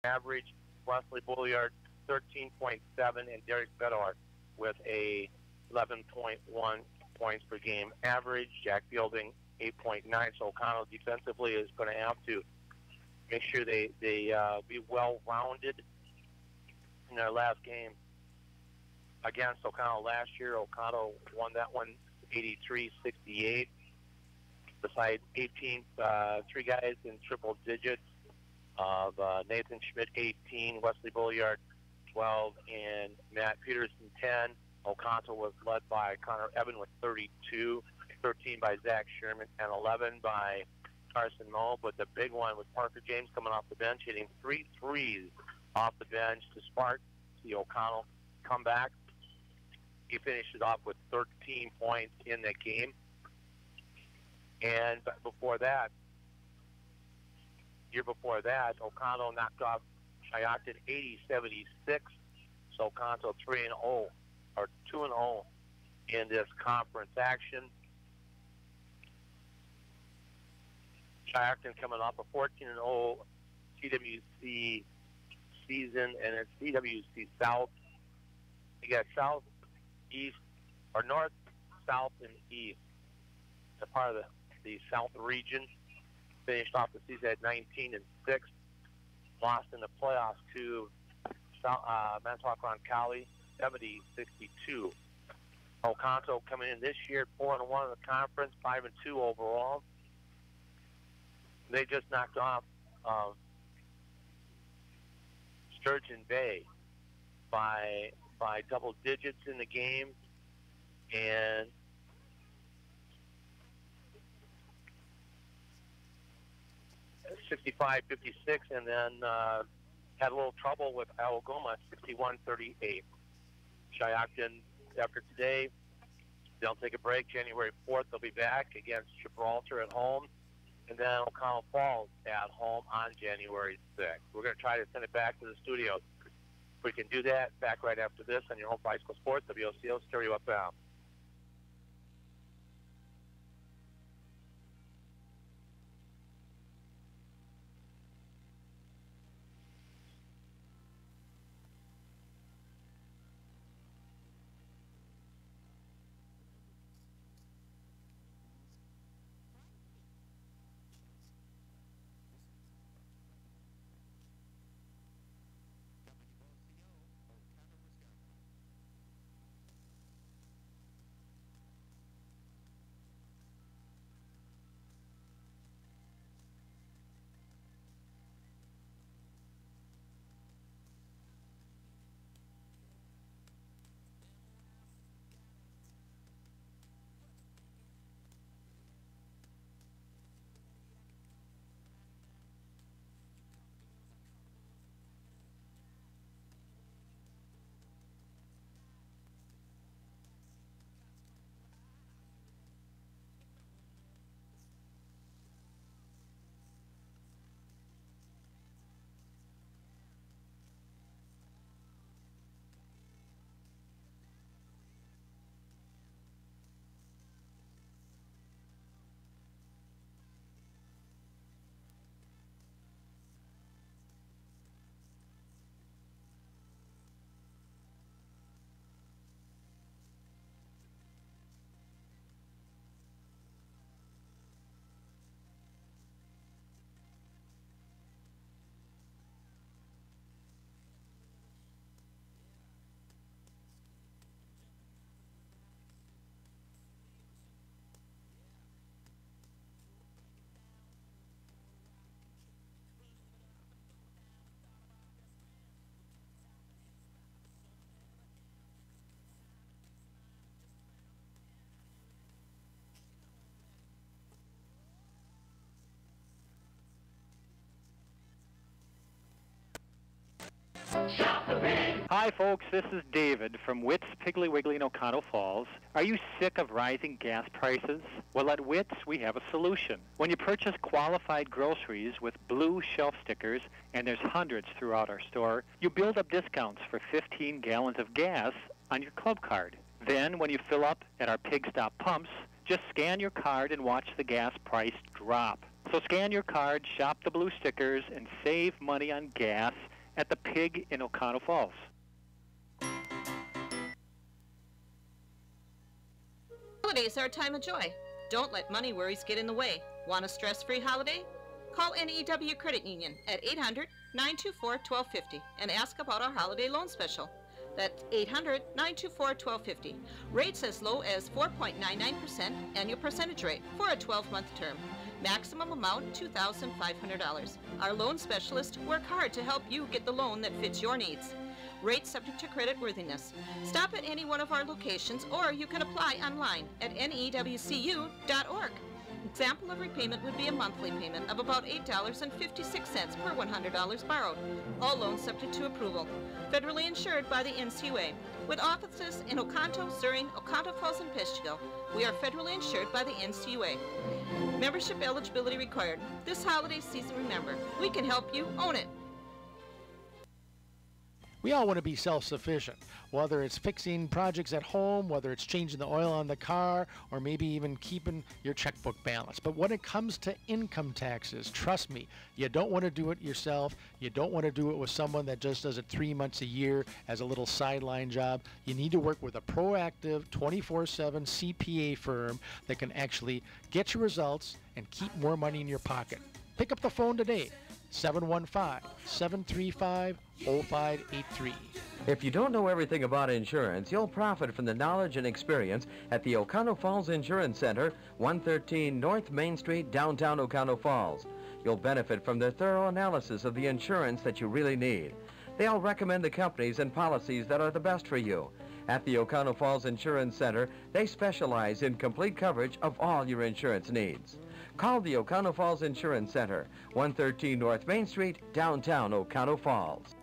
average. Wesley Bulliard 13.7, and Derek Bedard with a 11.1 points per game average. Jack Fielding 8.9. So Oconto defensively is going to have to make sure they be well-rounded in their last game against Oconto last year. Oconto won that one 83-68. Besides 18, three guys in triple digits of Nathan Schmidt 18, Wesley Bulliard 12, and Matt Peterson 10. Oconto was led by Connor Evan with 32, 13 by Zach Sherman, and 11 by Carson Moe. But the big one was Parker James coming off the bench, hitting 3 threes off the bench to spark the Oconto comeback. He finished it off with 13 points in the game. And before that, year before that, Oconto knocked off Shiocton 80-76. So Oconto 3-0 or 2-0 in this conference action. Shiocton coming off a 14-0 CWC season, and it's CWC South. You got South, East, or North, South, and East. A part of the South region. Finished off the season at 19-6. Lost in the playoffs to Manitowoc Roncalli 70-62. Oconto coming in this year 4-1 in the conference, 5-2 overall. They just knocked off Sturgeon Bay by double digits in the game, and $65-56, and then had a little trouble with Algoma, 61-38. Shiocton, after today, they'll take a break. January 4th, they'll be back against Gibraltar at home, and then Oconto Falls at home on January 6th. We're going to try to send it back to the studio. If we can do that, back right after this on your home for high school sports, WOCO Stereo FM. Hi folks, this is David from Witt's Piggly Wiggly in Oconto Falls. Are you sick of rising gas prices? Well, at Witt's we have a solution. When you purchase qualified groceries with blue shelf stickers, and there's hundreds throughout our store, you build up discounts for 15 gallons of gas on your club card. Then when you fill up at our Pig Stop pumps, just scan your card and watch the gas price drop. So scan your card, shop the blue stickers, and save money on gas at the Pig in Oconto Falls. Holidays are a time of joy. Don't let money worries get in the way. Want a stress-free holiday? Call NEW Credit Union at 800-924-1250 and ask about our holiday loan special. That's 800-924-1250. Rates as low as 4.99% annual percentage rate for a 12-month term. Maximum amount $2,500. Our loan specialists work hard to help you get the loan that fits your needs. Rates subject to credit worthiness. Stop at any one of our locations, or you can apply online at newcu.org. Example of repayment would be a monthly payment of about $8.56 per $100 borrowed. All loans subject to approval. Federally insured by the NCUA. With offices in Oconto, Surrey, Oconto Falls, and Peshtigo, we are federally insured by the NCUA. Membership eligibility required. This holiday season, remember, we can help you own it. We all want to be self-sufficient, whether it's fixing projects at home, whether it's changing the oil on the car, or maybe even keeping your checkbook balanced. But when it comes to income taxes, trust me, you don't want to do it yourself. You don't want to do it with someone that just does it 3 months a year as a little sideline job. You need to work with a proactive 24/7 CPA firm that can actually get you results and keep more money in your pocket. Pick up the phone today. 715-735-0583. If you don't know everything about insurance, you'll profit from the knowledge and experience at the Oconto Falls Insurance Center, 113 North Main Street, downtown Oconto Falls. You'll benefit from their thorough analysis of the insurance that you really need. They'll recommend the companies and policies that are the best for you. At the Oconto Falls Insurance Center, they specialize in complete coverage of all your insurance needs. Call the Oconto Falls Insurance Center, 113 North Main Street, downtown Oconto Falls.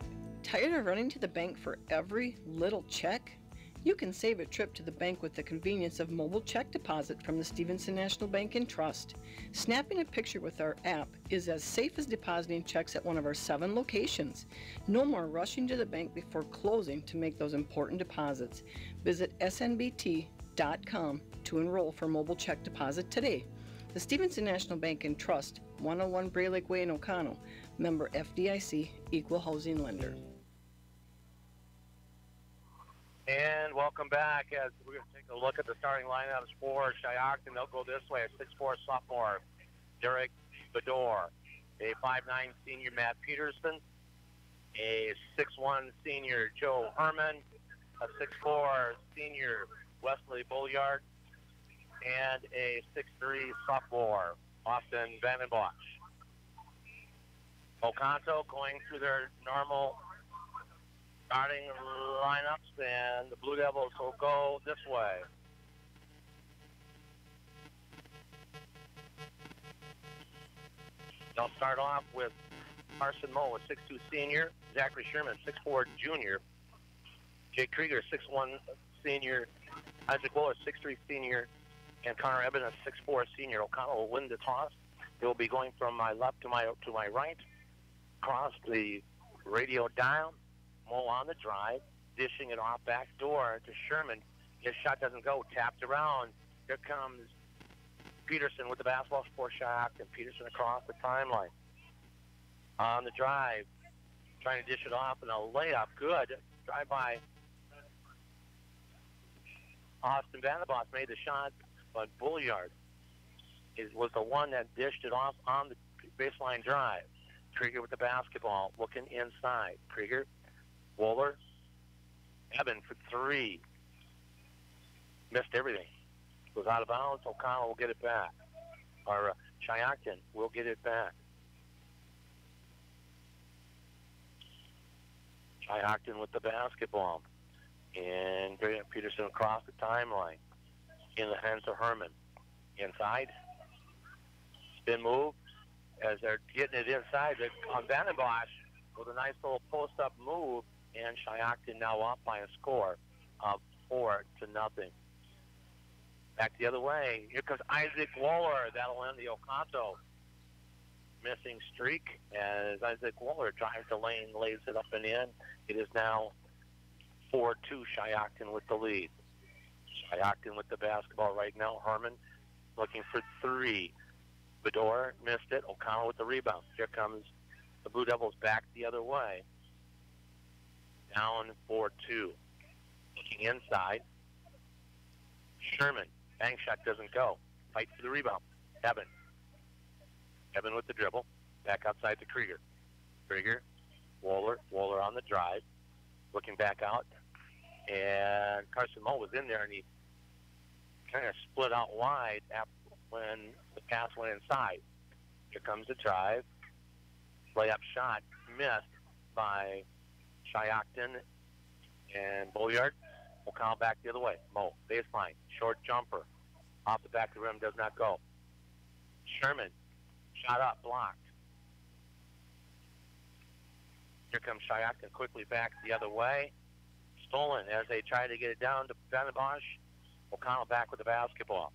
Tired of running to the bank for every little check? You can save a trip to the bank with the convenience of mobile check deposit from the Stevenson National Bank and Trust. Snapping a picture with our app is as safe as depositing checks at one of our 7 locations. No more rushing to the bank before closing to make those important deposits. Visit snbt.com to enroll for mobile check deposit today. The Stevenson National Bank and Trust, 101 Bray Lake Way in Oconto, member FDIC, equal housing lender. And welcome back as we're going to take a look at the starting lineups for Shiocton. They'll go this way: a 6'4" sophomore, Derek Bedore, a 5'9" senior, Matt Peterson, a 6'1" senior, Joe Herman, a 6'4" senior, Wesley Bulliard, and a 6'3" sophomore, Austin Vandenbosch. Oconto going through their normal starting lineups, and the Blue Devils will go this way. They'll start off with Carson Moe, a 6'2" senior, Zachary Sherman, 6'4" junior, Jake Krieger, 6'1" senior, Isaac Wooler, 6'3" senior, and Connor Eben, a 6'4" senior. O'Connell will win the toss. They will be going from my left to my right, across the radio dial. Moe on the drive, dishing it off back door to Sherman. His shot doesn't go. Tapped around. Here comes Peterson with the basketball for Shiocton. Peterson across the timeline. On the drive, trying to dish it off, and a layup. Good. Drive by Austin Vandenbosch made the shot, but Bulliard was the one that dished it off on the baseline drive. Krieger with the basketball, looking inside. Krieger, Wooler, Eben for 3. Missed everything. Goes out of bounds. O'Connell will get it back. Or Shiocton will get it back. Shiocton with the basketball. And Peterson across the timeline. In the hands of Herman. Inside. Spin move. As they're getting it inside on Vandenbosch with a nice little post-up move. And Shiocton now up by a score of 4-0. Back the other way. Here comes Isaac Waller. That'll end the Oconto missing streak. As Isaac Waller drives the lane, lays it up and in. It is now 4-2 Shiocton with the lead. Shiocton with the basketball right now. Herman looking for 3. Bedore missed it. O'Connell with the rebound. Here comes the Blue Devils back the other way. Down 4-2. Looking inside. Sherman. Bank shot doesn't go. Fight for the rebound. Evan. Evan with the dribble. Back outside to Krieger. Krieger. Wohler. Wohler on the drive. Looking back out. And Carson Moe was in there, and he kind of split out wide when the pass went inside. Here comes the drive. Layup shot missed by Shiocton and Bolliard. O'Connell back the other way. Moe, baseline, short jumper. Off the back of the rim, does not go. Sherman, shot up, blocked. Here comes Shiocton quickly back the other way. Stolen as they try to get it down to Van Bosch. O'Connell back with the basketball.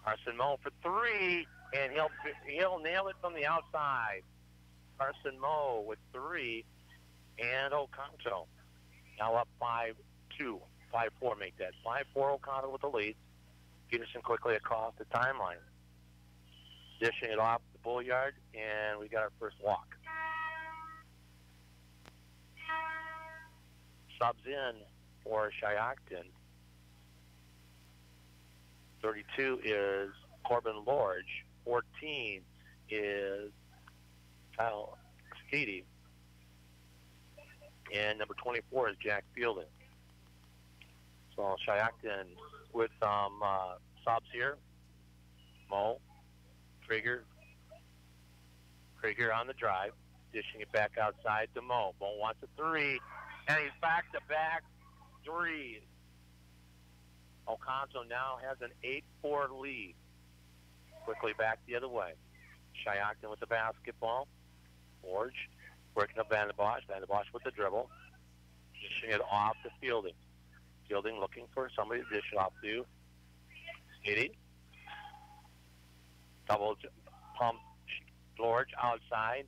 Carson Moe for three, and he'll nail it from the outside. Carson Moe with three, and Oconto now up 5-2, 5-4 make that. 5-4 Oconto with the lead. Peterson quickly across the timeline. Dishing it off the Bullyard, and we got our first walk. Subs in for Shiocton. 32 is Corbin Lorge. 14 is Kyle Steedy. And number 24 is Jack Fielding. So Shiocton with some subs here. Moe, Krieger on the drive, dishing it back outside to Moe. Moe wants a three, and he's back-to-back threes. Oconto now has an 8-4 lead. Quickly back the other way. Shiocton with the basketball. Forge working up Van der Bosch. Van der Bosch with the dribble. Dishing it off to Fielding. Fielding looking for somebody to dish it off to. Steedy. Double pump George outside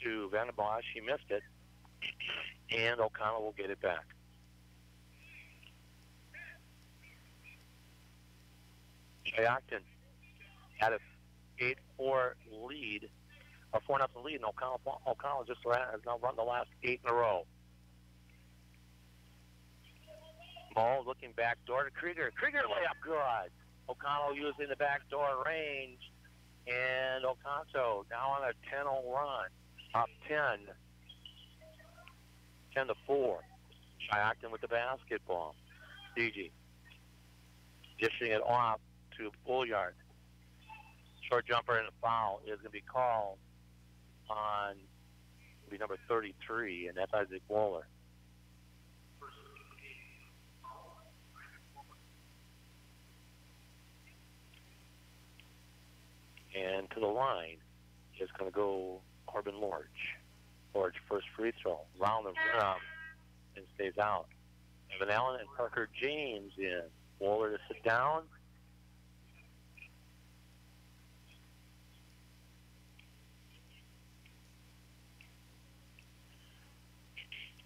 to Van der Bosch. He missed it. And O'Connell will get it back. Shiocton had a 8-4 lead, a 4-0 lead, and O'Connell just has now run the last 8 in a row. Moe looking back door to Krieger. Krieger layup good. O'Connell using the back door range, and Oconto now on a 10-0 run, up 10-4. Shiocton with the basketball. DG dishing it off to Bulliard. Short jumper and a foul is going to be called on number 33, and that's Isaac Wohler. And to the line is going to go Corbin Lorge. Lorge first free throw, round the rim, and stays out. Evan Allen and Parker James in. Wohler to sit down.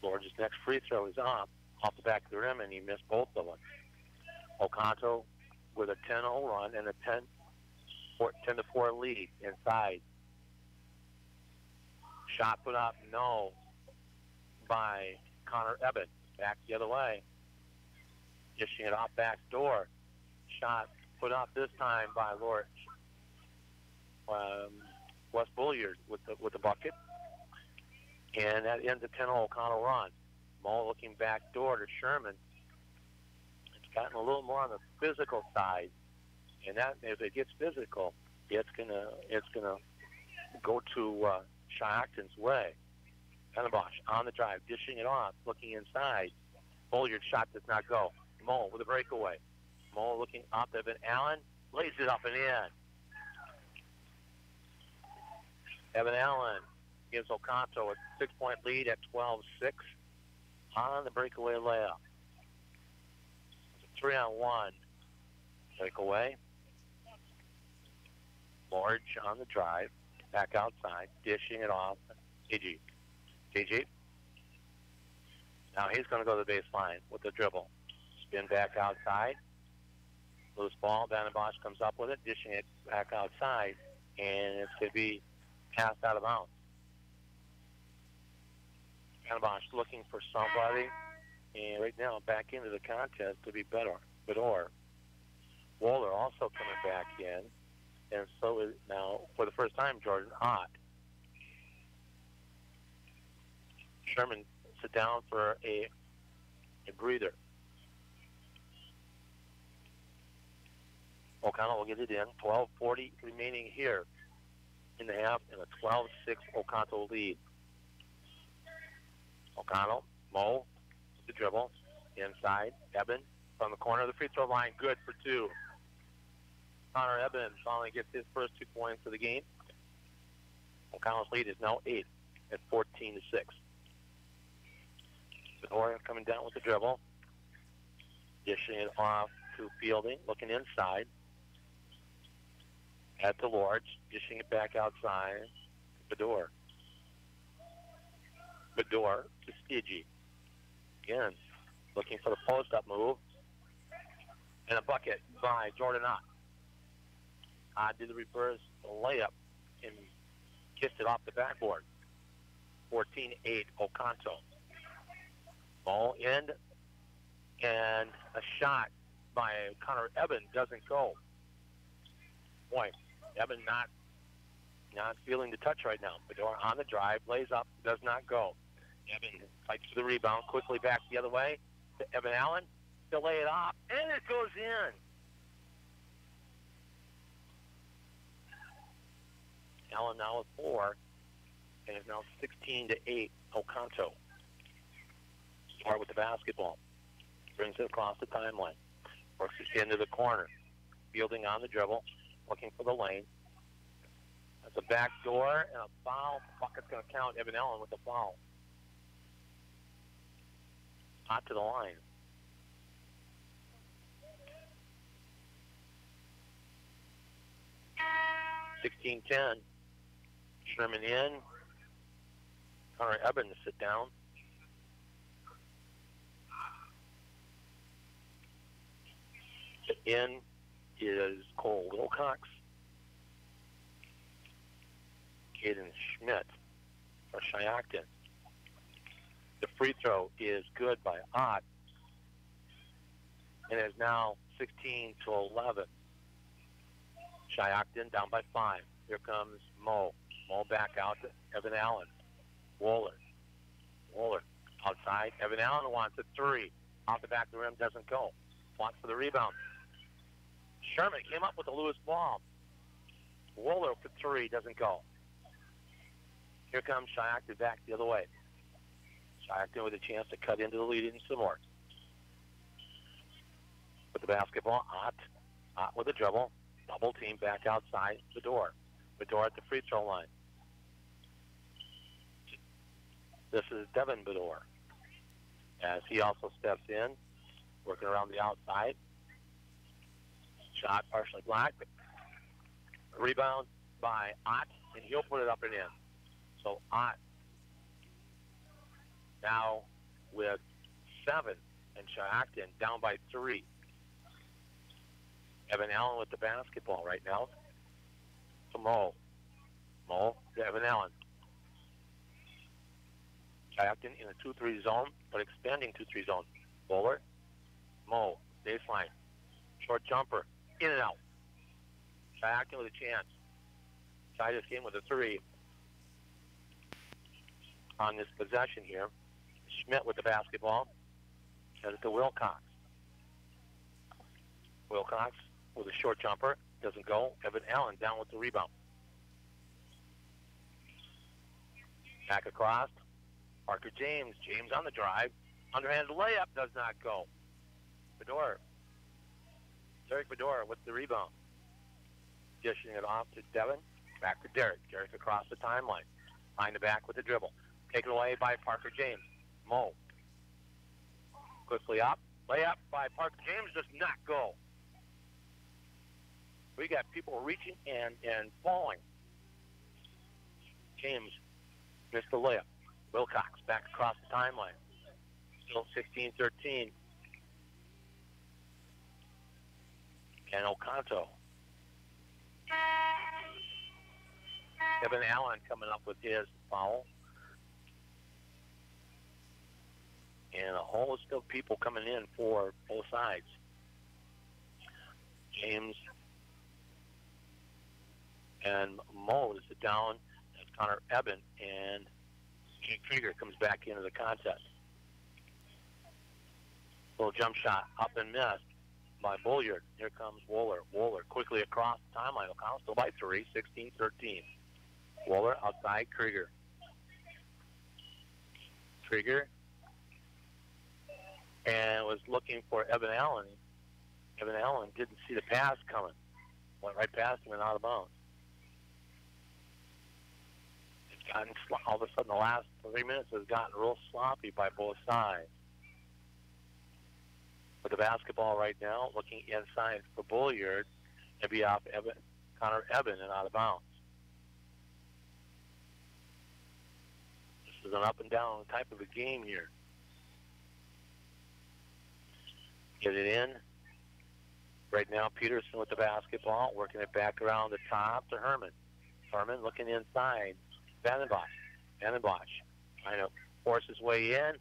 Lorge's next free throw is off the back of the rim, and he missed both of them. Oconto with a 10-0 run and a 10-4 lead inside. Shot put up, no, by Connor Ebbett. Back the other way. Dishing it off back door. Shot put up this time by Lorge. Wes Bulliard with the bucket. And that ends a 10-0 O'Connell run. Moe looking back door to Sherman. It's gotten a little more on the physical side. And that, if it gets physical, it's gonna go to Shiocton's way. Van der Bosch on the drive, dishing it off, looking inside. Bulliard's shot does not go. Moe with a breakaway. Moe looking up. Evan Allen lays it up and in. Evan Allen gives Oconto a 6-point lead at 12-6 on the breakaway layup. It's a 3-on-1 breakaway. Lorge on the drive, back outside, dishing it off. JG. Now he's going to go to the baseline with the dribble. Spin back outside. Loose ball. Vandenbosch comes up with it, dishing it back outside, and it's going to be passed out of bounds. Vandenbosch looking for somebody, and right now back into the contest to be Bedore. Wohler also coming back in, and so is now, for the first time, Jordan Ott. Sherman sit down for a breather. Oconto will get it in. 12:40 remaining here in the half, and a 12-6 Oconto lead. Oconto, Mo, the dribble, inside. Eben from the corner of the free throw line, good for two. Connor Eben finally gets his first 2 points of the game. Oconto's lead is now 8 at 14-6. Bedore coming down with the dribble, dishing it off to Fielding, looking inside. At the Lords, dishing it back outside. Bedore. Bedore to Stidgy. Again, looking for the post-up move. And a bucket by Jordan Ott. Ott did the reverse layup and kissed it off the backboard. 14-8 Oconto. Ball in, and a shot by Connor Eben doesn't go. Boy, Eben not feeling the touch right now. Bedore on the drive, lays up, does not go. Eben fights for the rebound, quickly back the other way to Evan Allen to lay it off, and it goes in. Allen now with 4, and is now 16-8 Oconto. Start with the basketball. Brings it across the timeline. Works it into the corner. Fielding on the dribble. Looking for the lane. That's a back door and a foul. Bucket's going to count Evan Allen with the foul. Hot to the line. (16-10). Sherman in. Connor Eben to sit down. In is Cole Wilcox. Caden Schmidt for Shiocton. The free throw is good by Ott, and is now 16-11. Shiocton down by 5. Here comes Mo. Mo back out to Evan Allen. Wohler outside. Evan Allen wants a 3. Off the back of the rim, doesn't go. Wants for the rebound. Sherman came up with a loose ball. Wohler for 3, doesn't go. Here comes Shiocton back the other way. Shiocton with a chance to cut into the lead in some more. With the basketball, Ott with a dribble. Double team back outside Bedore. Bedore at the free throw line. This is Devin Bedore, as he also steps in, working around the outside. Shot partially blocked. Rebound by Ott, and he'll put it up and in. So Ott now with 7, and Shiocton down by 3. Evan Allen with the basketball right now. To Mo to Evan Allen. Shiocton in a 2-3 zone, but expanding 2-3 zone. Bowler, Mo, baseline. Short jumper, in and out. Shiocton with a chance. Tie this game with a 3. On this possession here, Schmidt with the basketball. Sends it to Wilcox. Wilcox with a short jumper. Doesn't go. Evan Allen down with the rebound. Back across. Parker James. James on the drive. Underhand layup does not go. Bedore. Derek Bedore with the rebound. Dishing it off to Devin. Back to Derek. Derek across the timeline. Behind the back with the dribble. Taken away by Parker James. Mo. Quickly up. Layup by Parker James does not go. We got people reaching and falling. James missed the layup. Wilcox back across the timeline. Still 16-13. and Oconto. Evan Allen coming up with his foul. And a whole list of people coming in for both sides. James and Mo is down. That's Connor Eben, and Jake Krieger comes back into the contest. Little jump shot up and missed by Bulliard. Here comes Wohler. Wohler quickly across the timeline. O'Connell still by 3, 16-13. Wohler outside Krieger. Krieger and was looking for Evan Allen. Evan Allen didn't see the pass coming. Went right past him and out of bounds. It's gotten, all of a sudden, the last 3 minutes has gotten real sloppy by both sides. With the basketball right now, looking inside for Bulliard, and be off Connor Eben and out of bounds. This is an up and down type of a game here. Get it in. Right now, Peterson with the basketball, working it back around the top to Herman. Herman looking inside. Vandenbosch. Vandenbosch trying to force his way in.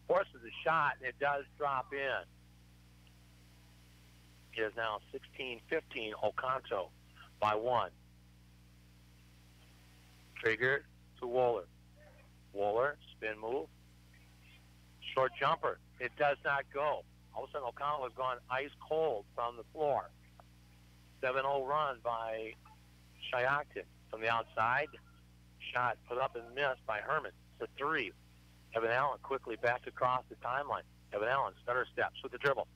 Forces a shot, and it does drop in. It is now 16-15, Oconto by 1. Krieger to Wohler. Wohler, spin move. Short jumper. It does not go. All of a sudden, O'Connell has gone ice cold from the floor. 7-0 run by Shiocton from the outside. Shot put up and missed by Herman. It's a 3. Evan Allen quickly back across the timeline. Evan Allen stutter steps with the dribble.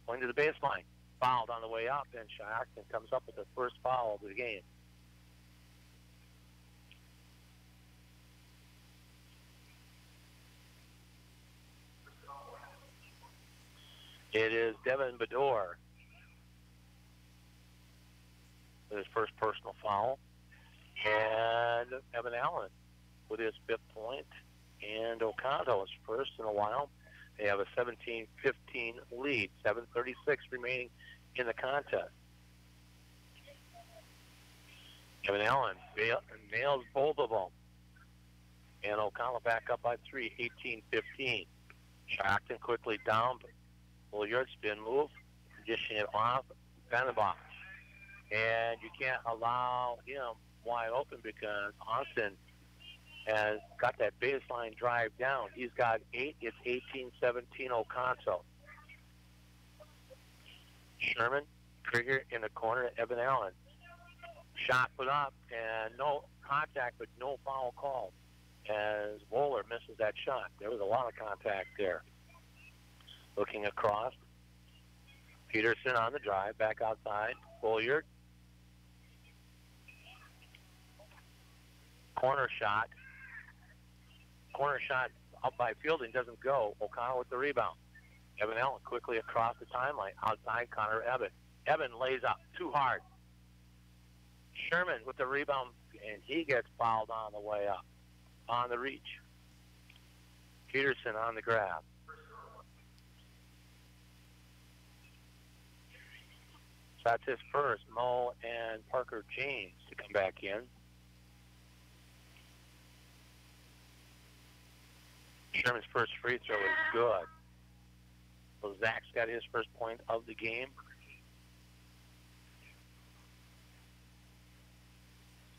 Going to the baseline. Fouled on the way up, and Shiocton comes up with the first foul of the game. It is Devin Bedore with his first personal foul. And Evan Allen with his 5th point. And Oconto is first in a while. They have a 17-15 lead, 7:36 remaining in the contest. Evan Allen nails both of them. And O'Connell back up by 3, 18-15. Shiocton quickly down. Bulliard spin move, dishing it off, Vandenbosch. And you can't allow him wide open because Austin has got that baseline drive down. He's got 8. It's 18-17 Oconto. Sherman, Krieger in the corner, Evan Allen. Shot put up and no contact, but no foul called as Wohler misses that shot. There was a lot of contact there. Looking across. Peterson on the drive, back outside. Bulliard. Corner shot. Corner shot up by Fielding doesn't go. O'Connell with the rebound. Evan Allen quickly across the timeline. Outside Connor Eben. Eben lays up too hard. Sherman with the rebound, and he gets fouled on the way up. On the reach. Peterson on the grab. That's his first. Mo and Parker James to come back in. Sherman's first free throw is good. So Zach's got his first point of the game.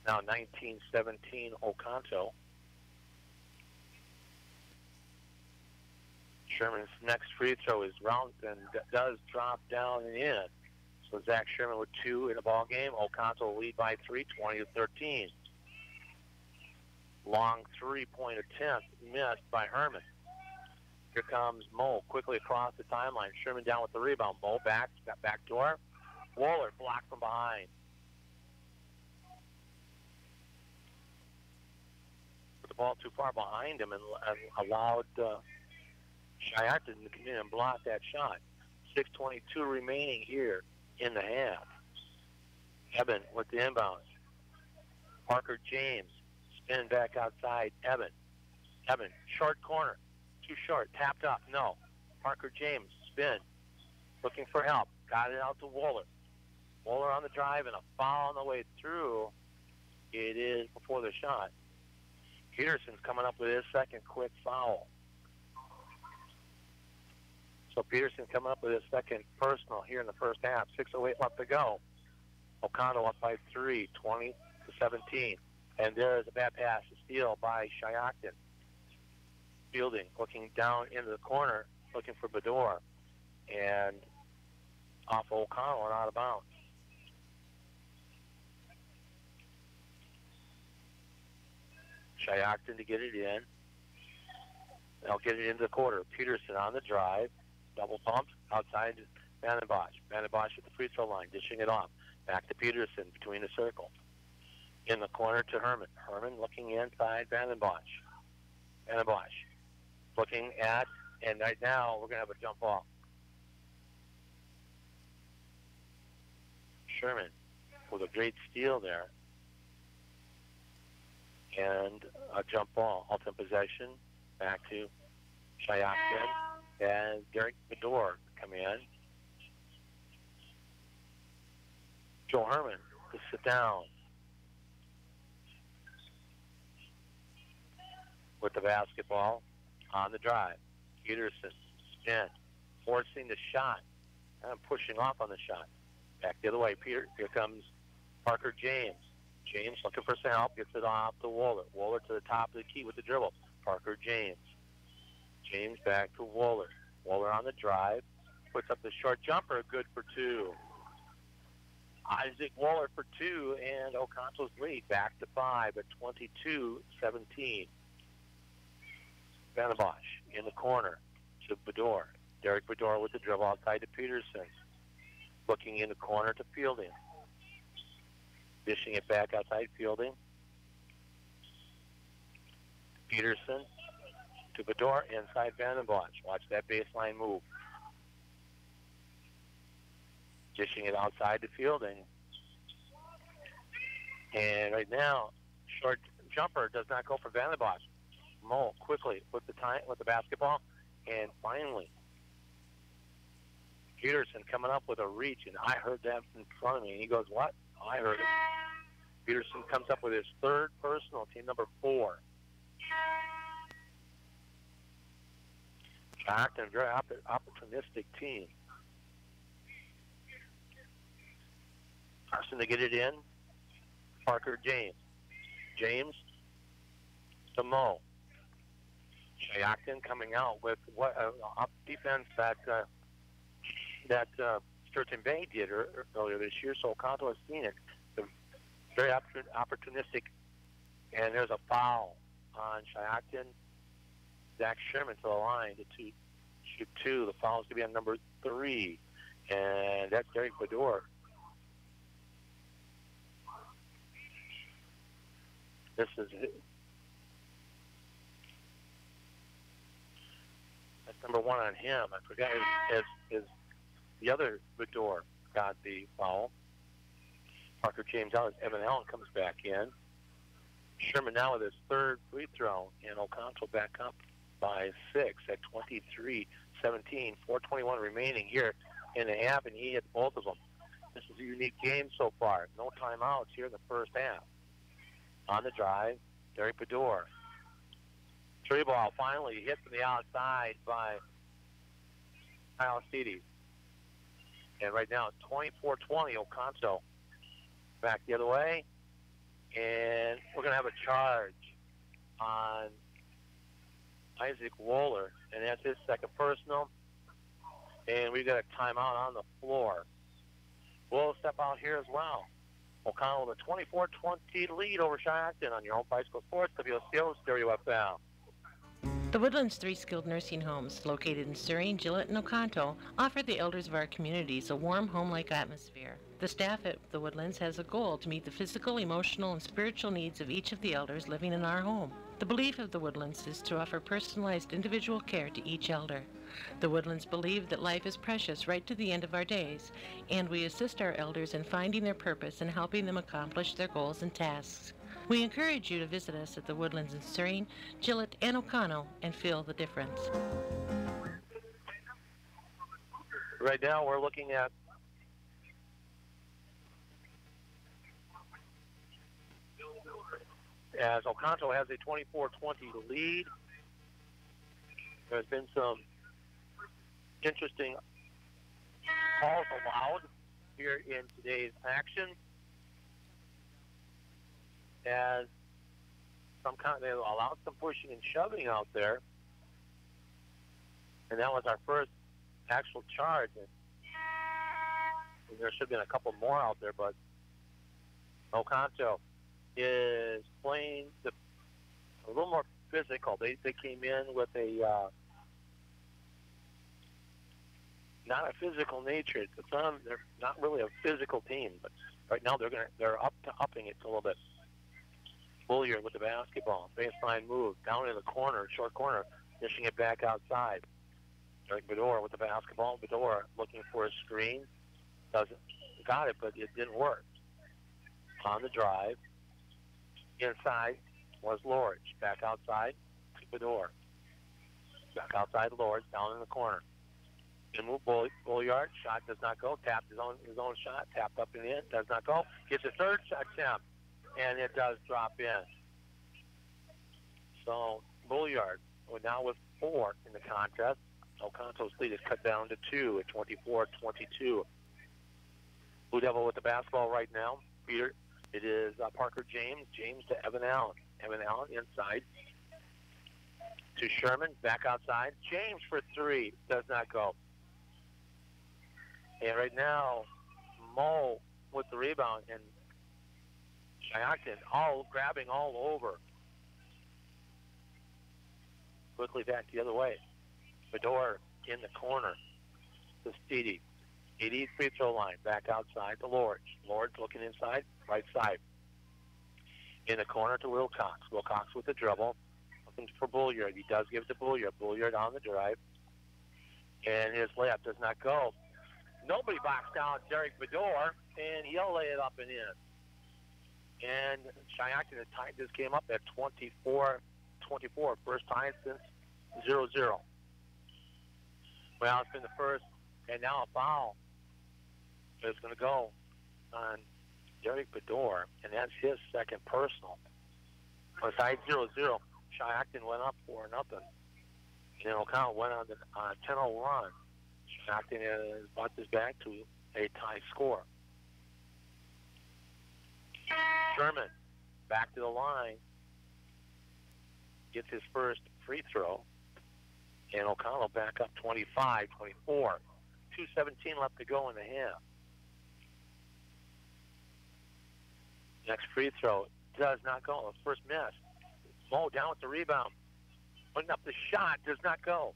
Now 19-17 Oconto. Sherman's next free throw is round and does drop down and in. So Zach Sherman with 2 in the ball game. Oconto lead by 3, 20-13. Long 3-point attempt missed by Herman. Here comes Mo quickly across the timeline. Sherman down with the rebound. Mo back door. Wohler blocked from behind. Put the ball too far behind him and allowed Shiocton to come in and block that shot. 6:22 remaining here in the half. Eben with the inbounds. Parker James spin back outside. Eben, short corner. Too short. Tapped up. No. Parker James spin. Looking for help. Got it out to Wohler. Wohler on the drive and a foul on the way through. It is before the shot. Peterson's coming up with his second quick foul. So Peterson coming up with his second personal here in the first half. 6:08 left to go. Oconto up by 3, 20-17. And there is a bad pass, a steal by Shiocton. Fielding, looking down into the corner, looking for Bedore. And off Oconto and out of bounds. Shiocton to get it in. They'll get it into the quarter. Peterson on the drive. Double pumped outside Van den Bosch. Van den Bosch at the free throw line, dishing it off. Back to Peterson between the circle. In the corner to Herman. Herman looking inside Van den Bosch. Van den Bosch looking at, and right now we're going to have a jump ball. Sherman with a great steal there. And a jump ball. Ultimate possession. Back to Shiocton. And Derek Bedore come in. Joe Herman to sit down with the basketball on the drive. Peterson, spin, forcing the shot, and pushing off on the shot. Back the other way. Here comes Parker James. James looking for some help, gets it off to Wohler. Wohler to the top of the key with the dribble. Parker James. James back to Wohler. Wohler on the drive, puts up the short jumper, good for 2. Isaac Wohler for 2, and Oconto's lead back to 5 at 22-17. Van den Bosch in the corner to Bedore. Derek Bedore with the dribble outside to Peterson. Looking in the corner to Fielding. Dishing it back outside Fielding. Peterson to Bedore inside Van den Bosch. Watch that baseline move. Dishing it outside to Fielding. And right now, short jumper does not go for Van den Bosch. Mo quickly with the basketball, and finally Peterson coming up with a reach, and I heard that in front of me. And he goes, "What?" I heard it. Peterson comes up with his third personal, team number 4. Shiocton, a very opportunistic team. Carson to get it in. Parker James. James to Mo. Shiocton coming out with what defense that Sturgeon Bay did earlier this year, so Oconto has seen it. Very opportunistic, and there's a foul on Shiocton. Zach Sherman to the line to shoot 2. The foul is going to be on number 3, and that's Derek Bedore. This is it. That's number 1 on him. I forgot is the other Bedore got the foul. Parker James out as Evan Allen comes back in. Sherman now with his third free throw, and Oconto back up by 6 at 23-17. 4:21 remaining here in the half, and he hit both of them. This is a unique game so far. No timeouts here in the first half. On the drive, Derek Bedore. Three ball finally hit from the outside by Kyle Steedy. And right now, 24-20, Oconto back the other way. And we're going to have a charge on Isaac Wohler, and that's his second personal. And we've got a timeout on the floor. We'll step out here as well. Oconto with a 24-20 lead over Shiocton on your home bicycle sports, WOCO Stereo FM. The Woodlands 3 skilled nursing homes, located in Surrey, Gillett, and Oconto, offer the elders of our communities a warm, home-like atmosphere. The staff at the Woodlands has a goal to meet the physical, emotional, and spiritual needs of each of the elders living in our home. The belief of the Woodlands is to offer personalized individual care to each elder. The Woodlands believe that life is precious right to the end of our days, and we assist our elders in finding their purpose and helping them accomplish their goals and tasks. We encourage you to visit us at the Woodlands in Surrey, Gillett, and Oconto and feel the difference. Right now we're looking at as Oconto has a 24-20 lead. There's been some interesting calls allowed here in today's action, as they allowed some pushing and shoving out there, and that was our first actual charge. And there should have been a couple more out there, but Oconto is playing a little more physical. They came in with a not a physical nature. They're not really a physical team, but right now they're upping it a little bit. Bulliard with the basketball, baseline move down in the corner, short corner, dishing it back outside. Derek Bedore with the basketball. Bedore looking for a screen, got it, but it didn't work. On the drive, inside was Lorge. Back outside, Bedore. Back outside, Lorge, down in the corner. Good move, Bulliard. Shot does not go. Tapped his own shot. Tapped up and in. Does not go. Gets a third shot attempt, and it does drop in. So Bulliard, now with 4 in the contest. Oconto's lead is cut down to 2 at 24-22. Blue Devil with the basketball right now. Peter, it is Parker James. James to Evan Allen. Evan Allen inside to Sherman. Back outside. James for 3. Does not go. And right now, Mo with the rebound, and Shiocton grabbing all over. Quickly back the other way. Bedore in the corner to Steedy. Steedy free throw line. Back outside to Lorge. Lorge looking inside, right side. In the corner to Wilcox. Wilcox with the dribble. Looking for Bulliard. He does give it to Bulliard. Bulliard on the drive. And his layup does not go. Nobody boxed down Derek Bedore, and he'll lay it up and in. And Shiocton has tied this game up at 24-24. First time since 0-0. Well, it's been the first, and now a foul is going to go on Derek Bedore, and that's his second personal. On side 0-0, Shiocton went up 4-0. And Oconto went on a 10-0 run. Shiocton has brought this back to a tie score. Sherman back to the line, gets his first free throw, and Oconto back up 25-24. 2:17 left to go in the half. Next free throw does not go. First miss. Mo down with the rebound. Putting up the shot, does not go.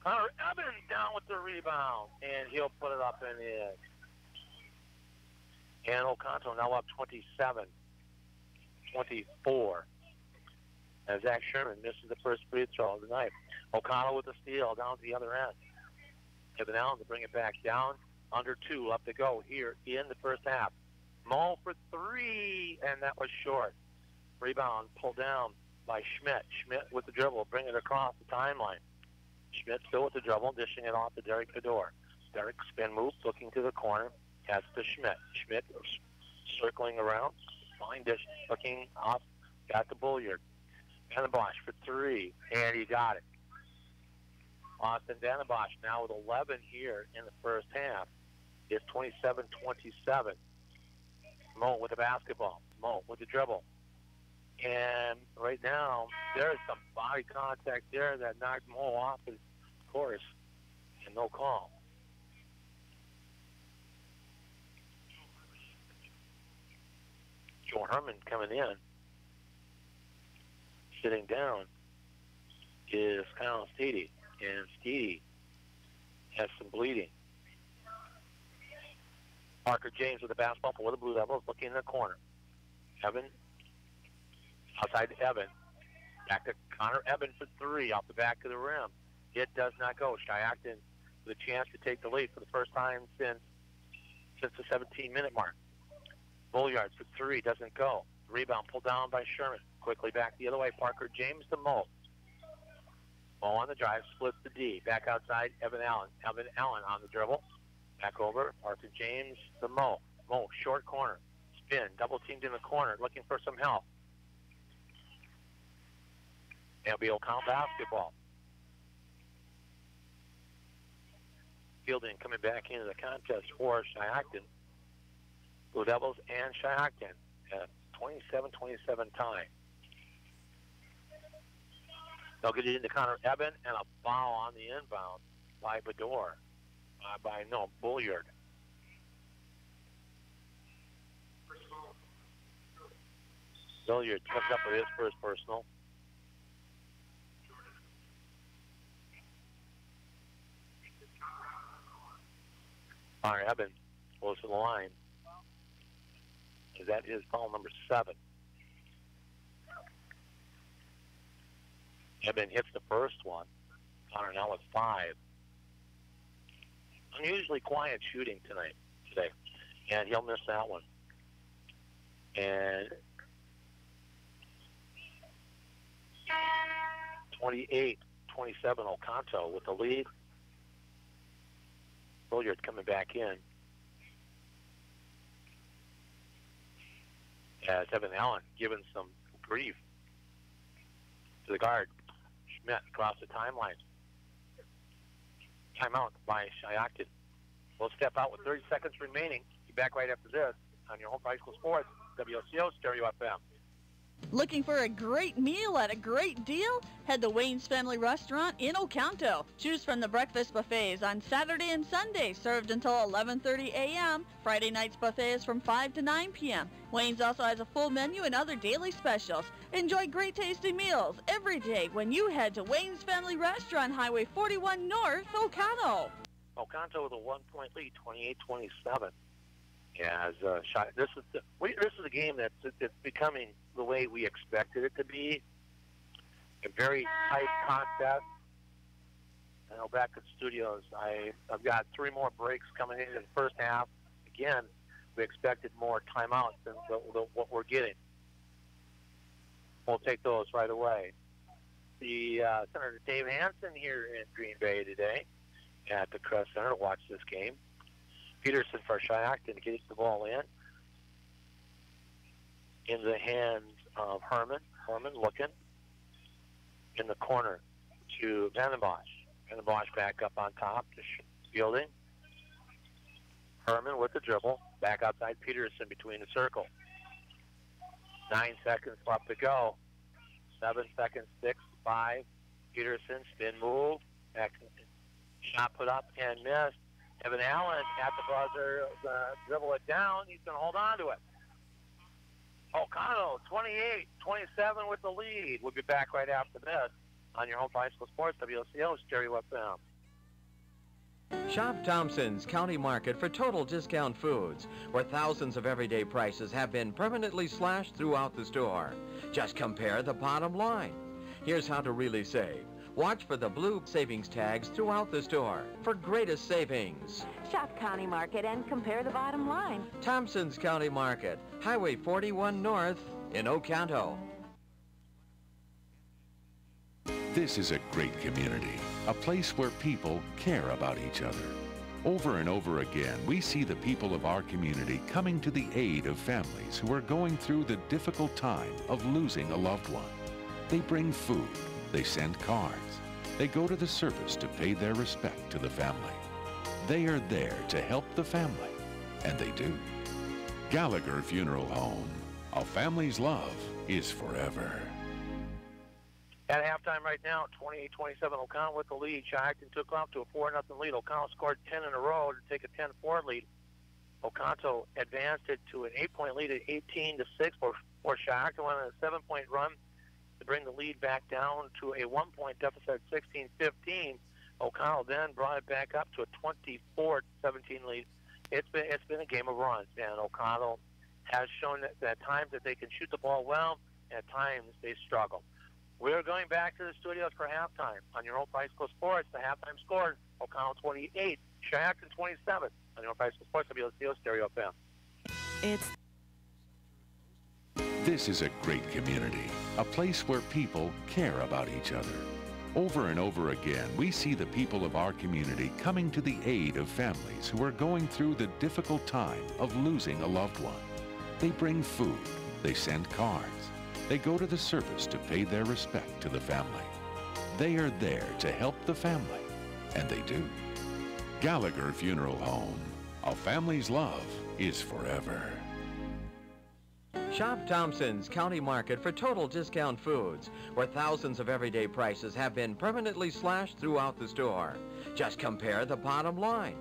Connor Evans down with the rebound, and he'll put it up and in. And Oconto now up 27-24. As Zach Sherman misses the first free throw of the night. Oconto with the steal down to the other end. Evan Allen to bring it back down. Under 2 left to go here in the first half. Mo for 3, and that was short. Rebound pulled down by Schmidt. Schmidt with the dribble, bring it across the timeline. Schmidt still with the dribble, dishing it off to Derek Bedore. Derek spin move, looking to the corner. Has to Schmidt. Schmidt circling around. Fine dish, looking off. Got the Bulliard. Danabosch for 3, and he got it. Austin Danabosch now with 11 here in the first half. It's 27-27. Mo with the basketball. Mo with the dribble. And right now, there's some body contact there that knocked Mo off his course, and no call. Joe Herman coming in. Sitting down is Kyle Steedy, and Steedy has some bleeding. Parker James with the basketball for the Blue Devils, looking in the corner. Evan, outside to Evan. Back to Connor Evan for 3 off the back of the rim. It does not go. Shiocton with a chance to take the lead for the first time since the 17-minute mark. Bulliard for 3, doesn't go. Rebound pulled down by Sherman. Quickly back the other way. Parker James to Mo. Mo on the drive, splits the D. Back outside, Evan Allen. Evan Allen on the dribble. Back over, Parker James to Mo. Mo, short corner. Spin, double teamed in the corner, looking for some help. It'll be Oconto basketball. Fielding coming back into the contest for Shiocton. Blue Devils and Shiocton at 27-27 tie. They'll get it into Connor Eben and a foul on the inbound by Bedore. Bulliard. Bulliard comes up with his first personal. Connor Eben goes to the line. That is foul number 7. Eben hits the first one. Connor now with 5. Unusually quiet shooting today. And he'll miss that one. And 28-27 Oconto with the lead. Bulliard coming back in. As Evan Allen giving some grief to the guard. Schmidt across the timeline. Timeout by Shiocton. We'll step out with 30 seconds remaining. Be back right after this on your home for high school sports, WOCO Stereo FM. Looking for a great meal at a great deal? Head to Wayne's Family Restaurant in Oconto. Choose from the breakfast buffets on Saturday and Sunday, served until 11:30 a.m. Friday night's buffet is from 5 to 9 p.m. Wayne's also has a full menu and other daily specials. Enjoy great tasting meals every day when you head to Wayne's Family Restaurant, Highway 41 North, Oconto. Oconto with a 1-point lead, 28-27. As this is a game that's becoming the way we expected it to be. A very tight contest. I know back at the studios, I've got 3 more breaks coming in the first half. Again, we expected more timeouts than what we're getting. We'll take those right away. The Senator Dave Hansen here in Green Bay today at the Kress Center to watch this game. Peterson for Shiocton gets the ball in the hands of Herman. Herman looking in the corner to Vandenbosch. Vandenbosch back up on top to Fielding. Herman with the dribble. Back outside Peterson between the circle. 9 seconds left to go. 7 seconds, 6, 5. Peterson, spin move. Back, shot put up and missed. Evan Allen at the buzzer, dribble it down. He's going to hold on to it. Oconto, 28-27 with the lead. We'll be back right after this on your home for high school sports, WOCO Stereo FM. Shop Thompson's County Market for total discount foods, where thousands of everyday prices have been permanently slashed throughout the store. Just compare the bottom line. Here's how to really save. Watch for the blue savings tags throughout the store for greatest savings. Shop County Market and compare the bottom line. Thompson's County Market, Highway 41 North in Oconto. This is a great community, a place where people care about each other. Over and over again, we see the people of our community coming to the aid of families who are going through the difficult time of losing a loved one. They bring food, they send cards, they go to the service to pay their respect to the family. They are there to help the family, and they do. Gallagher Funeral Home, a family's love is forever. At halftime right now, 28-27, Oconto with the lead. Shiocton took off to a 4-0 lead. Oconto scored 10 in a row to take a 10-4 lead. Oconto advanced it to an 8-point lead at 18-6 for Shiocton. Went on a 7-point run to bring the lead back down to a 1-point deficit at 16-15. Oconto then brought it back up to a 24-17 lead. It's been a game of runs, and Oconto has shown that at times that they can shoot the ball well, and at times they struggle. We're going back to the studios for halftime on your home for high school sports. The halftime score, Oconto 28, Shiocton 27 on your home for high school sports, WOCO Stereo FM. This is a great community, a place where people care about each other. Over and over again, we see the people of our community coming to the aid of families who are going through the difficult time of losing a loved one. They bring food, they send cards, They go to the service to pay their respect to the family. They are there to help the family, and they do. Gallagher Funeral Home. A family's love is forever. Shop Thompson's County Market for total discount foods, where thousands of everyday prices have been permanently slashed throughout the store. Just compare the bottom line.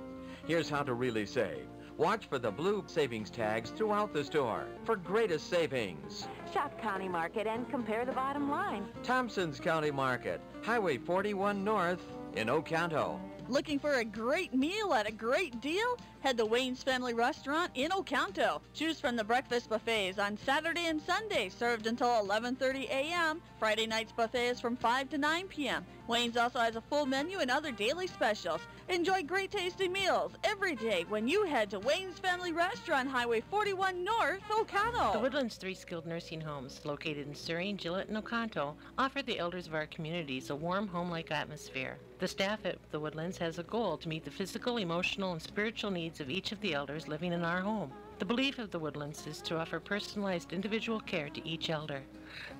Here's how to really save. Watch for the blue savings tags throughout the store for greatest savings. Shop County Market and compare the bottom line. Thompson's County Market, Highway 41 North in Oconto. Looking for a great meal at a great deal? Head to Wayne's Family Restaurant in Oconto. Choose from the breakfast buffets on Saturday and Sunday, served until 11:30 a.m. Friday night's buffet is from 5 to 9 p.m. Wayne's also has a full menu and other daily specials. Enjoy great tasty meals every day when you head to Wayne's Family Restaurant, Highway 41 North, Oconto. The Woodlands 3 skilled nursing homes, located in Surrey, Gillette, and Oconto, offer the elders of our communities a warm, home-like atmosphere. The staff at the Woodlands has a goal to meet the physical, emotional, and spiritual needs of each of the elders living in our home. The belief of the Woodlands is to offer personalized individual care to each elder.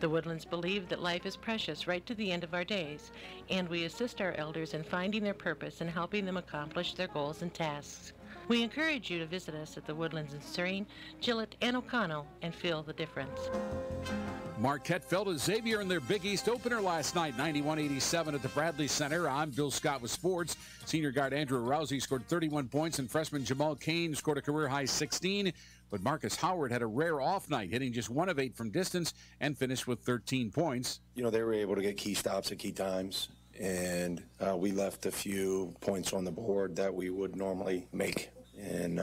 The Woodlands believe that life is precious right to the end of our days, and we assist our elders in finding their purpose and helping them accomplish their goals and tasks. We encourage you to visit us at the Woodlands in Surrey, Gillette, and Oconto and feel the difference. Marquette fell to Xavier in their Big East opener last night, 91-87 at the Bradley Center. I'm Bill Scott with sports. Senior guard Andrew Rousey scored 31 points, and freshman Jamal Kane scored a career-high 16. But Marcus Howard had a rare off night, hitting just 1 of 8 from distance and finished with 13 points. You know, they were able to get key stops at key times, and we left a few points on the board that we would normally make. And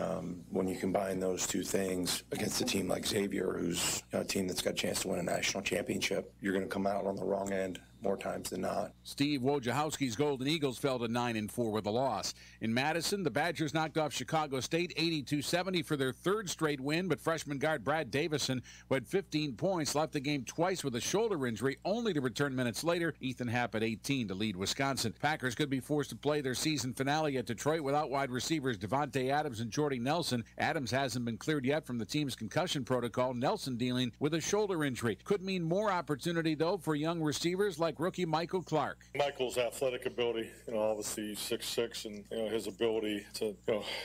when you combine those two things against a team like Xavier, who's a team that's got a chance to win a national championship, you're going to come out on the wrong end more times than not. Steve Wojciechowski's Golden Eagles fell to 9-4 with a loss. In Madison, the Badgers knocked off Chicago State 82-70 for their 3rd straight win, but freshman guard Brad Davison, who had 15 points, left the game twice with a shoulder injury, only to return minutes later. Ethan Happ at 18 to lead Wisconsin. Packers could be forced to play their season finale at Detroit without wide receivers Devontae Adams and Jordy Nelson. Adams hasn't been cleared yet from the team's concussion protocol. Nelson dealing with a shoulder injury. Could mean more opportunity, though, for young receivers like rookie Michael Clark. Michael's athletic ability, obviously he's 6'6", and his ability to,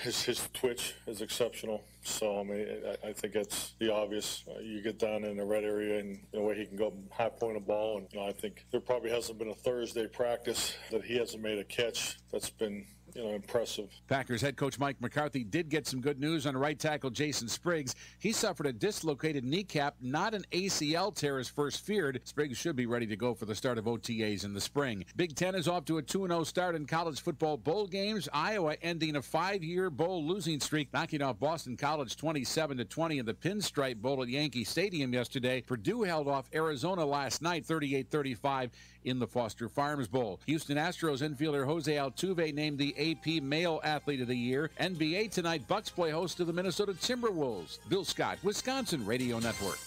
his twitch is exceptional. So I mean, I think that's the obvious. You get down in the red area, and the way he can go high point a ball, and I think there probably hasn't been a Thursday practice that he hasn't made a catch that's been impressive. Packers head coach Mike McCarthy did get some good news on right tackle Jason Spriggs. He suffered a dislocated kneecap, not an ACL tear as first feared. Spriggs should be ready to go for the start of OTAs in the spring. Big Ten is off to a 2-0 start in college football bowl games. Iowa ending a 5-year bowl losing streak, knocking off Boston College 27-20 in the Pinstripe Bowl at Yankee Stadium yesterday. Purdue held off Arizona last night 38-35 in the Foster Farms Bowl. Houston Astros infielder Jose Altuve named the AP Male Athlete of the Year. NBA tonight, Bucks play host to the Minnesota Timberwolves. Bill Scott, Wisconsin Radio Network.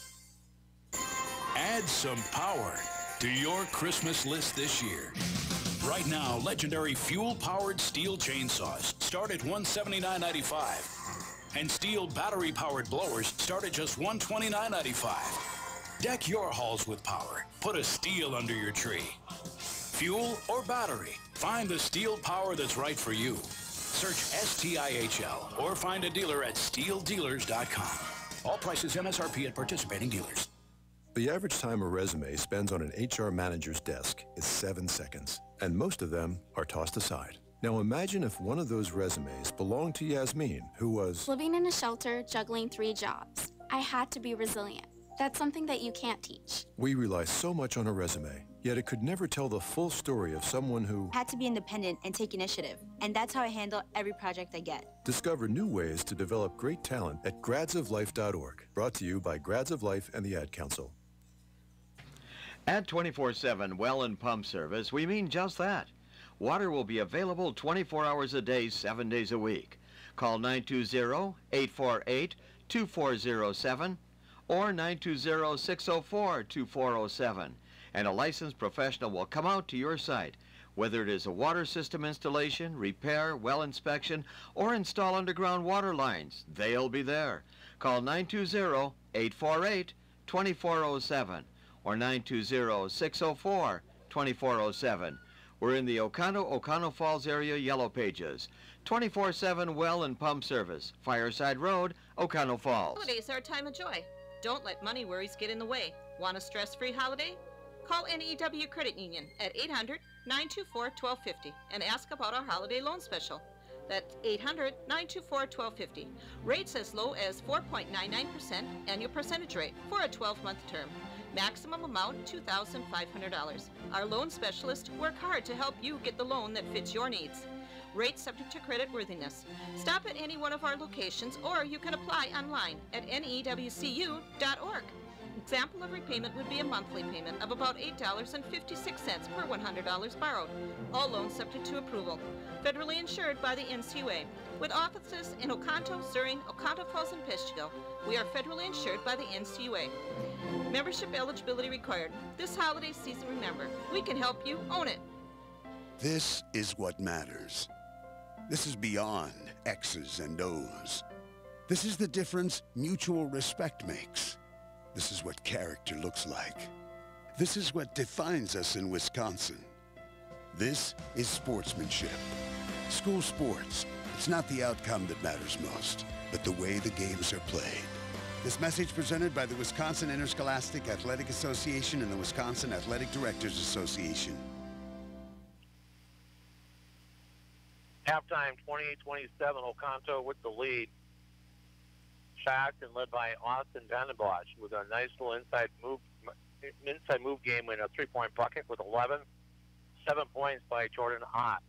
Add some power to your Christmas list this year. Right now, legendary fuel-powered steel chainsaws start at $179.95. And steel battery-powered blowers start at just $129.95. Deck your halls with power. Put a steel under your tree. Fuel or battery, find the steel power that's right for you. Search STIHL or find a dealer at steeldealers.com. All prices MSRP at participating dealers. The average time a resume spends on an HR manager's desk is 7 seconds, and most of them are tossed aside. Now imagine if one of those resumes belonged to Yasmin, who was living in a shelter, juggling 3 jobs. I had to be resilient. That's something that you can't teach. We rely so much on a resume, yet it could never tell the full story of someone who had to be independent and take initiative. And that's how I handle every project I get. Discover new ways to develop great talent at gradsoflife.org. Brought to you by Grads of Life and the Ad Council. At 24/7 Well and Pump Service, we mean just that. Water will be available 24 hours a day, 7 days a week. Call 920-848-2407 or 920-604-2407, and a licensed professional will come out to your site, whether it is a water system installation, repair, well inspection, or install underground water lines. They'll be there. Call 920-848-2407 or 920-604-2407. We're in the Oconto Falls area Yellow Pages. 24/7 well and pump service. Fireside Road, Oconto Falls. Holidays are a time of joy. Don't let money worries get in the way. Want a stress-free holiday? Call NEW Credit Union at 800-924-1250 and ask about our holiday loan special. That's 800-924-1250. Rates as low as 4.99% annual percentage rate for a 12-month term. Maximum amount $2,500. Our loan specialists work hard to help you get the loan that fits your needs. Rates subject to credit worthiness. Stop at any one of our locations or you can apply online at newcu.org. Example of repayment would be a monthly payment of about $8.56 per $100 borrowed. All loans subject to approval. Federally insured by the NCUA. With offices in Oconto, Surrey, Oconto Falls, and Peshtigo, we are federally insured by the NCUA. Membership eligibility required. This holiday season, remember, we can help you own it. This is what matters. This is beyond X's and O's. This is the difference mutual respect makes. This is what character looks like. This is what defines us in Wisconsin. This is sportsmanship. School sports, it's not the outcome that matters most, but the way the games are played. This message presented by the Wisconsin Interscholastic Athletic Association and the Wisconsin Athletic Directors Association. Halftime, 28-27, Oconto with the lead. Shiocton led by Austin Vandenbosch with a nice little inside move game in a three-point bucket with 11. 7 points by Jordan Ott.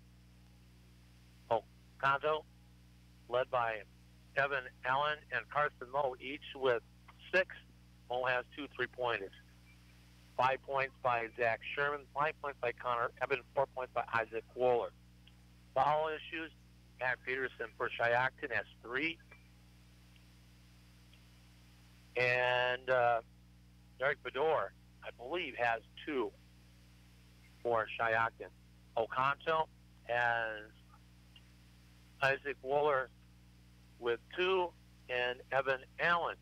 Oconto led by Evan Allen and Carson Moe, each with 6. Moe has 2 3-pointers. 5 points by Zach Sherman, 5 points by Connor Eben, 4 points by Isaac Wohler. Foul issues, Matt Peterson for Shiocton has 3. And Derek Bedore, I believe, has 2 for Shiocton. Oconto has Isaac Wohler with 2 and Evan Allen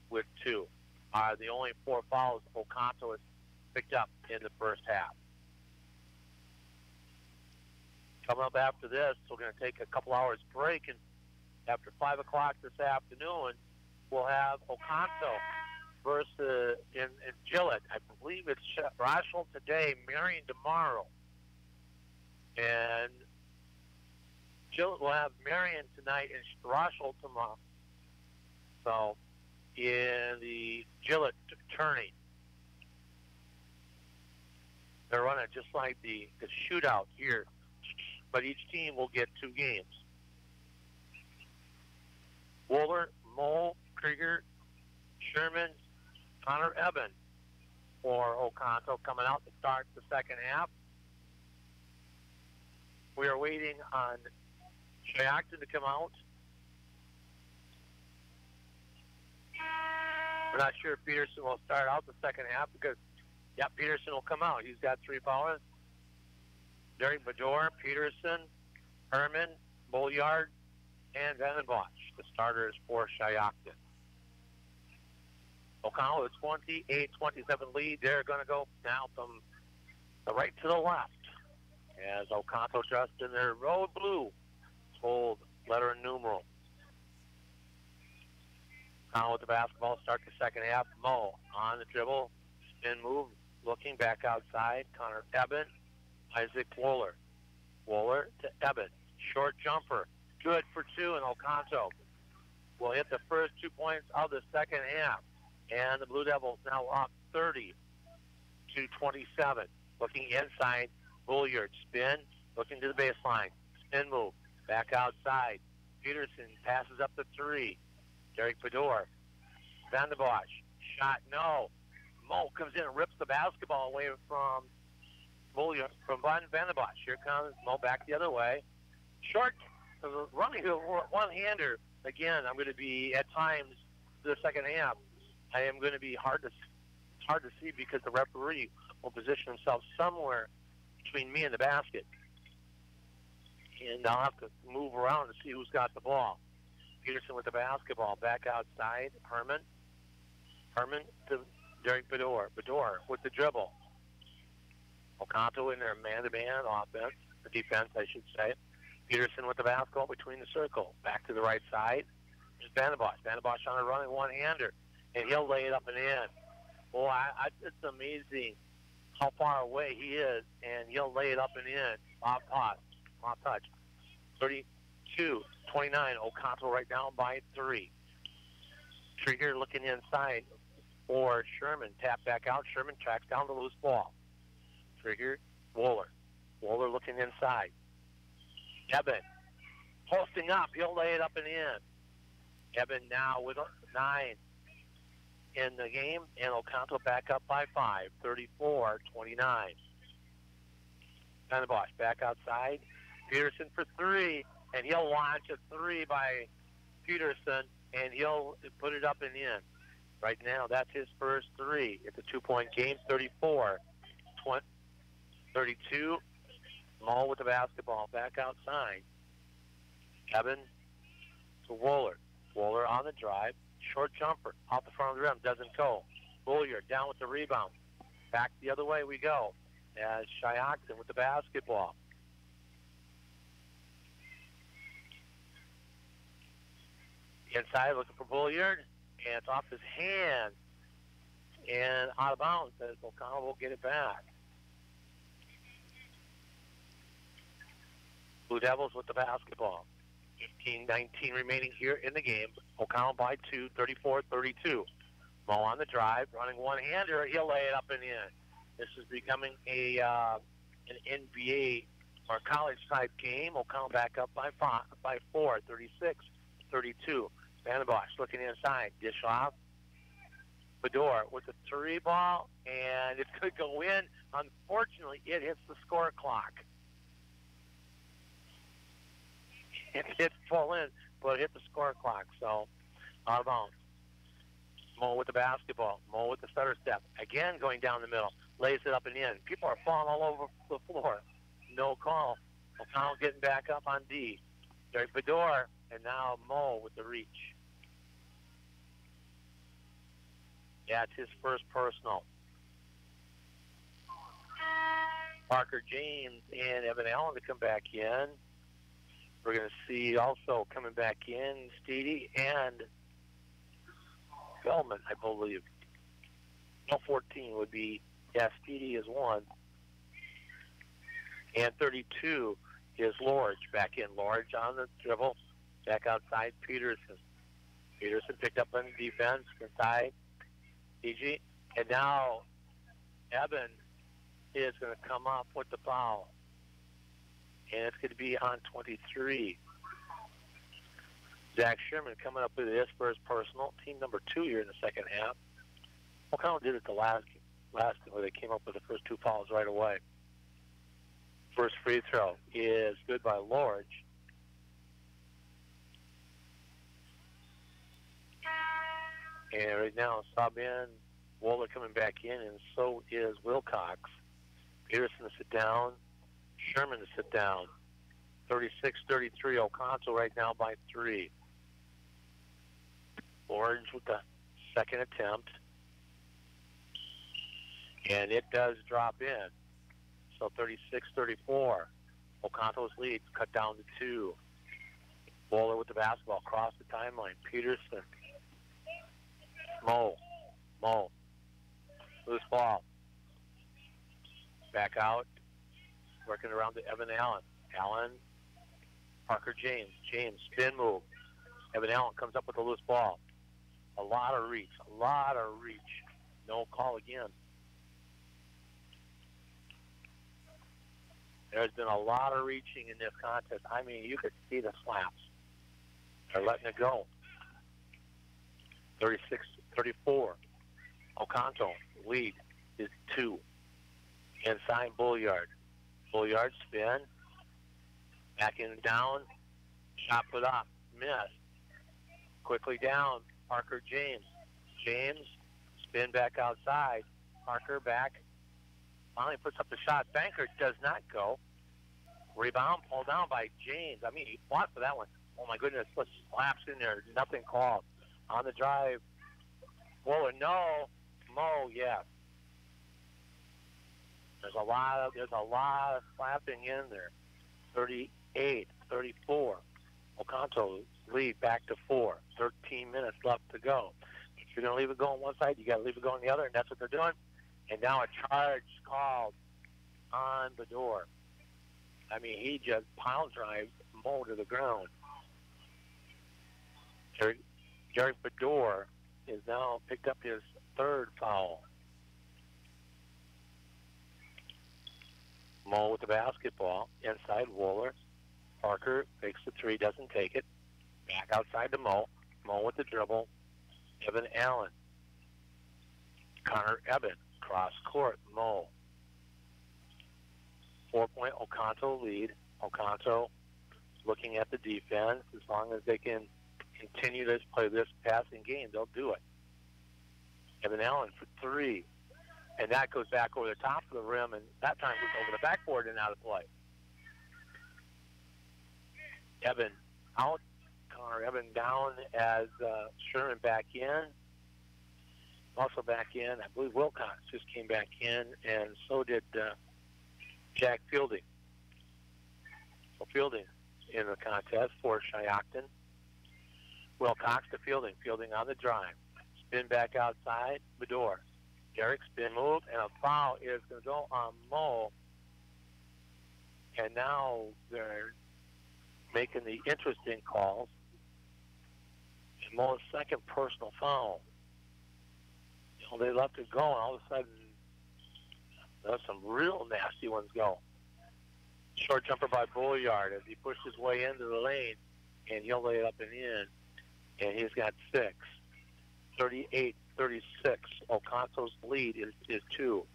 with 2 are the only 4 fouls Oconto has picked up in the first half. Coming up after this, we're going to take a couple hours break, and after 5 o'clock this afternoon, we'll have Oconto versus in Gillett. I believe it's Rochelle today, Marion tomorrow. And Gillett will have Marion tonight and Rochelle tomorrow. So in the Gillett tourney, they're running just like the shootout here, but each team will get 2 games. Wohler, Moe, Krieger, Sherman, Connor Eben for Oconto coming out to start the second half. We are waiting on Shiocton to come out. We're not sure if Peterson will start out the second half because, Peterson will come out. He's got 3 fouls. Derek Bedore, Peterson, Herman, Bolliard, and Vandenbosch, the starters for Shiocton. Oconto is 28-27 lead. They're going to go now from the right to the left as Oconto dressed in their road blue, bold letter and numeral. Oconto with the basketball, start the second half. Moe on the dribble, spin move, looking back outside. Connor Eben, Isaac Wohler. Wohler to Eben. Short jumper. Good for 2, and Oconto will hit the first 2 points of the second half. And the Blue Devils now up 30-27. Looking inside, Bulliard spin, looking to the baseline. Spin move, back outside. Peterson passes up the 3. Derek Bedore. Vandenbosch. Shot, no. Moe comes in and rips the basketball away from Bulliard, from Vandenbosch. Here comes Moe back the other way. Short, running a one-hander. Again, I'm going to be, at times, the second half, I am going to be hard to see because the referee will position himself somewhere between me and the basket. And I'll have to move around to see who's got the ball. Peterson with the basketball back outside. Herman to Derek Bedore. Bedore with the dribble. Oconto in there, man-to-man offense, the defense, I should say. Peterson with the basketball between the circle. Back to the right side. There's Vandenbosch. Vandenbosch on a running one-hander, and he'll lay it up and in. Boy, it's amazing how far away he is, and he'll lay it up and in. Off touch. 32-29. Oconto right down by 3. Trigger looking inside for Sherman. Tap back out. Sherman tracks down the loose ball. Trigger, Wohler. Wohler looking inside. Eben posting up. He'll lay it up and in. Eben now with 9 in the game, and Oconto back up by 5, 34-29. Vandenbosch back outside. Peterson for 3, and he'll launch a 3 by Peterson, and he'll put it up and in. Right now, that's his first 3. It's a 2-point game, 32. Moe with the basketball back outside. Eben to Wohler. Wohler on the drive. Short jumper off the front of the rim. Doesn't go. Bulliard down with the rebound. Back the other way we go as Shiocton with the basketball. Inside looking for Bulliard, and it's off his hand and out of bounds as Oconto will get it back. Blue Devils with the basketball. 15-19 remaining here in the game. Oconto by 2, 34-32. Moe on the drive, running one-hander. He'll lay it up and in. This is becoming an NBA or college-type game. Oconto back up by 4, 36-32. Vandenbosch looking inside. Dish off. Bedore with the 3 ball, and it could go in. Unfortunately, it hits the score clock. It did fall in, but it hit the score clock, so out of bounds. Moe with the basketball. Moe with the stutter step. Again, going down the middle. Lays it up and in. People are falling all over the floor. No call. Oconto getting back up on D. Derek Bedore, and now Moe with the reach. Yeah, it's his first personal. Parker James and Evan Allen to come back in. We're going to see also coming back in Steedy and Feldman, I believe. No, 14 would be, Steedy is 1. And 32 is Lorge back in. Lorge on the dribble. Back outside, Peterson. Peterson picked up on defense inside. DG. And now Eben is going to come up with the foul. And it's going to be on 23. Zach Sherman coming up with his first personal. Team number 2 here in the second half. Oconto did it the last where they came up with the first 2 fouls right away. First free throw is good by Lorge. And right now, sub in, Wohler coming back in, and so is Wilcox. Peterson to sit down. Sherman to sit down. 36-33, Oconto right now by 3. Orange with the second attempt. And it does drop in. So 36-34. Oconto's lead cut down to 2. Wohler with the basketball across the timeline. Peterson. Moe. Loose ball. Back out. Working around to Evan Allen. Parker James. Spin move. Evan Allen comes up with a loose ball. A lot of reach. No call again. There's been a lot of reaching in this contest. I mean, you could see the slaps. They're letting it go. 36-34. Oconto, lead is 2. Inside Bulliard. Bulliard spin. Backing down. Shot put up. Missed. Quickly down. Parker James. Spin back outside. Parker back. Finally puts up the shot. Banker does not go. Rebound pulled down by James. I mean, he fought for that one. Oh, my goodness. What slaps in there. Nothing called. On the drive. Wohler, no. Mo, yes. There's a lot of slapping in there. 38, 34. Oconto lead back to 4. 13 minutes left to go. If you're going to leave it going one side, you got to leave it going the other, and that's what they're doing. And now a charge called on the door. I mean, he just pile drives Mo to the ground. Jerry Fedor is now picked up his third foul. Mo with the basketball, inside Wooler. Parker fakes the three, doesn't take it. Back outside to Mo. Mo with the dribble. Evan Allen. Connor Eben, cross court, Mo. 4-point Oconto lead. Oconto looking at the defense. As long as they can continue to play this passing game, they'll do it. Evan Allen for 3. And that goes back over the top of the rim, and that time goes over the backboard and out of play. Eben out. Connor Eben down as Sherman back in. Also back in, I believe Wilcox just came back in, and so did Jack Fielding. So Fielding in the contest for Shiocton. Wilcox to Fielding. Fielding on the drive. Spin back outside. Bedore. Derek spin move, and a foul is going to go on Mo. And now they're making the interesting calls. And Mo's second personal foul. You know, they left it go, and all of a sudden, there's some real nasty ones go. Short jumper by Bulliard as he pushed his way into the lane, and he'll lay it up and in. And he's got 6. 38-36. Oconto's lead is 2.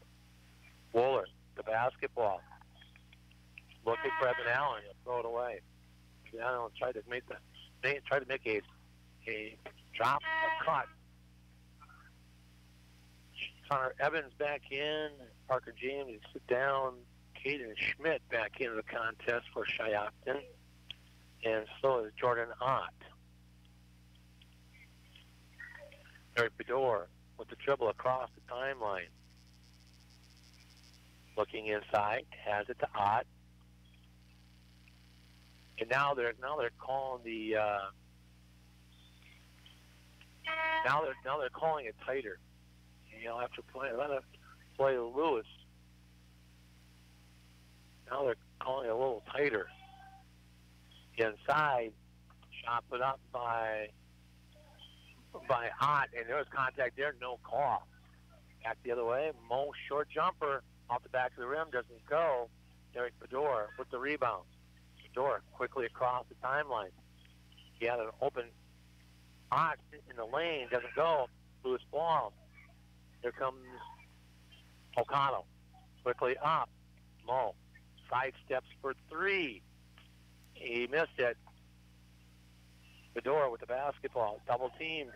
Wooler, the basketball. Looking for Evan Allen. He'll throw it away. Evan Allen tried to make a drop, a cut. Connor Evans back in. Parker James is sit down. Caden Schmidt back into the contest for Shiocton. And so is Jordan Ott. Eric Bedore with the dribble across the timeline. Looking inside, has it to Ott. And now they're calling the now they're calling it tighter. And you'll have to let it play Lewis. Now they're calling it a little tighter. Inside, shot put up by Ott, and there was contact there, no call. Back the other way, Mo short jumper off the back of the rim, doesn't go. Derek Bedore with the rebound. Bedore quickly across the timeline. He had an open Ott in the lane, doesn't go. Loose ball. Here comes Oconto. Quickly up. Mo. Side steps for 3. He missed it. Bedore with the basketball. Double team.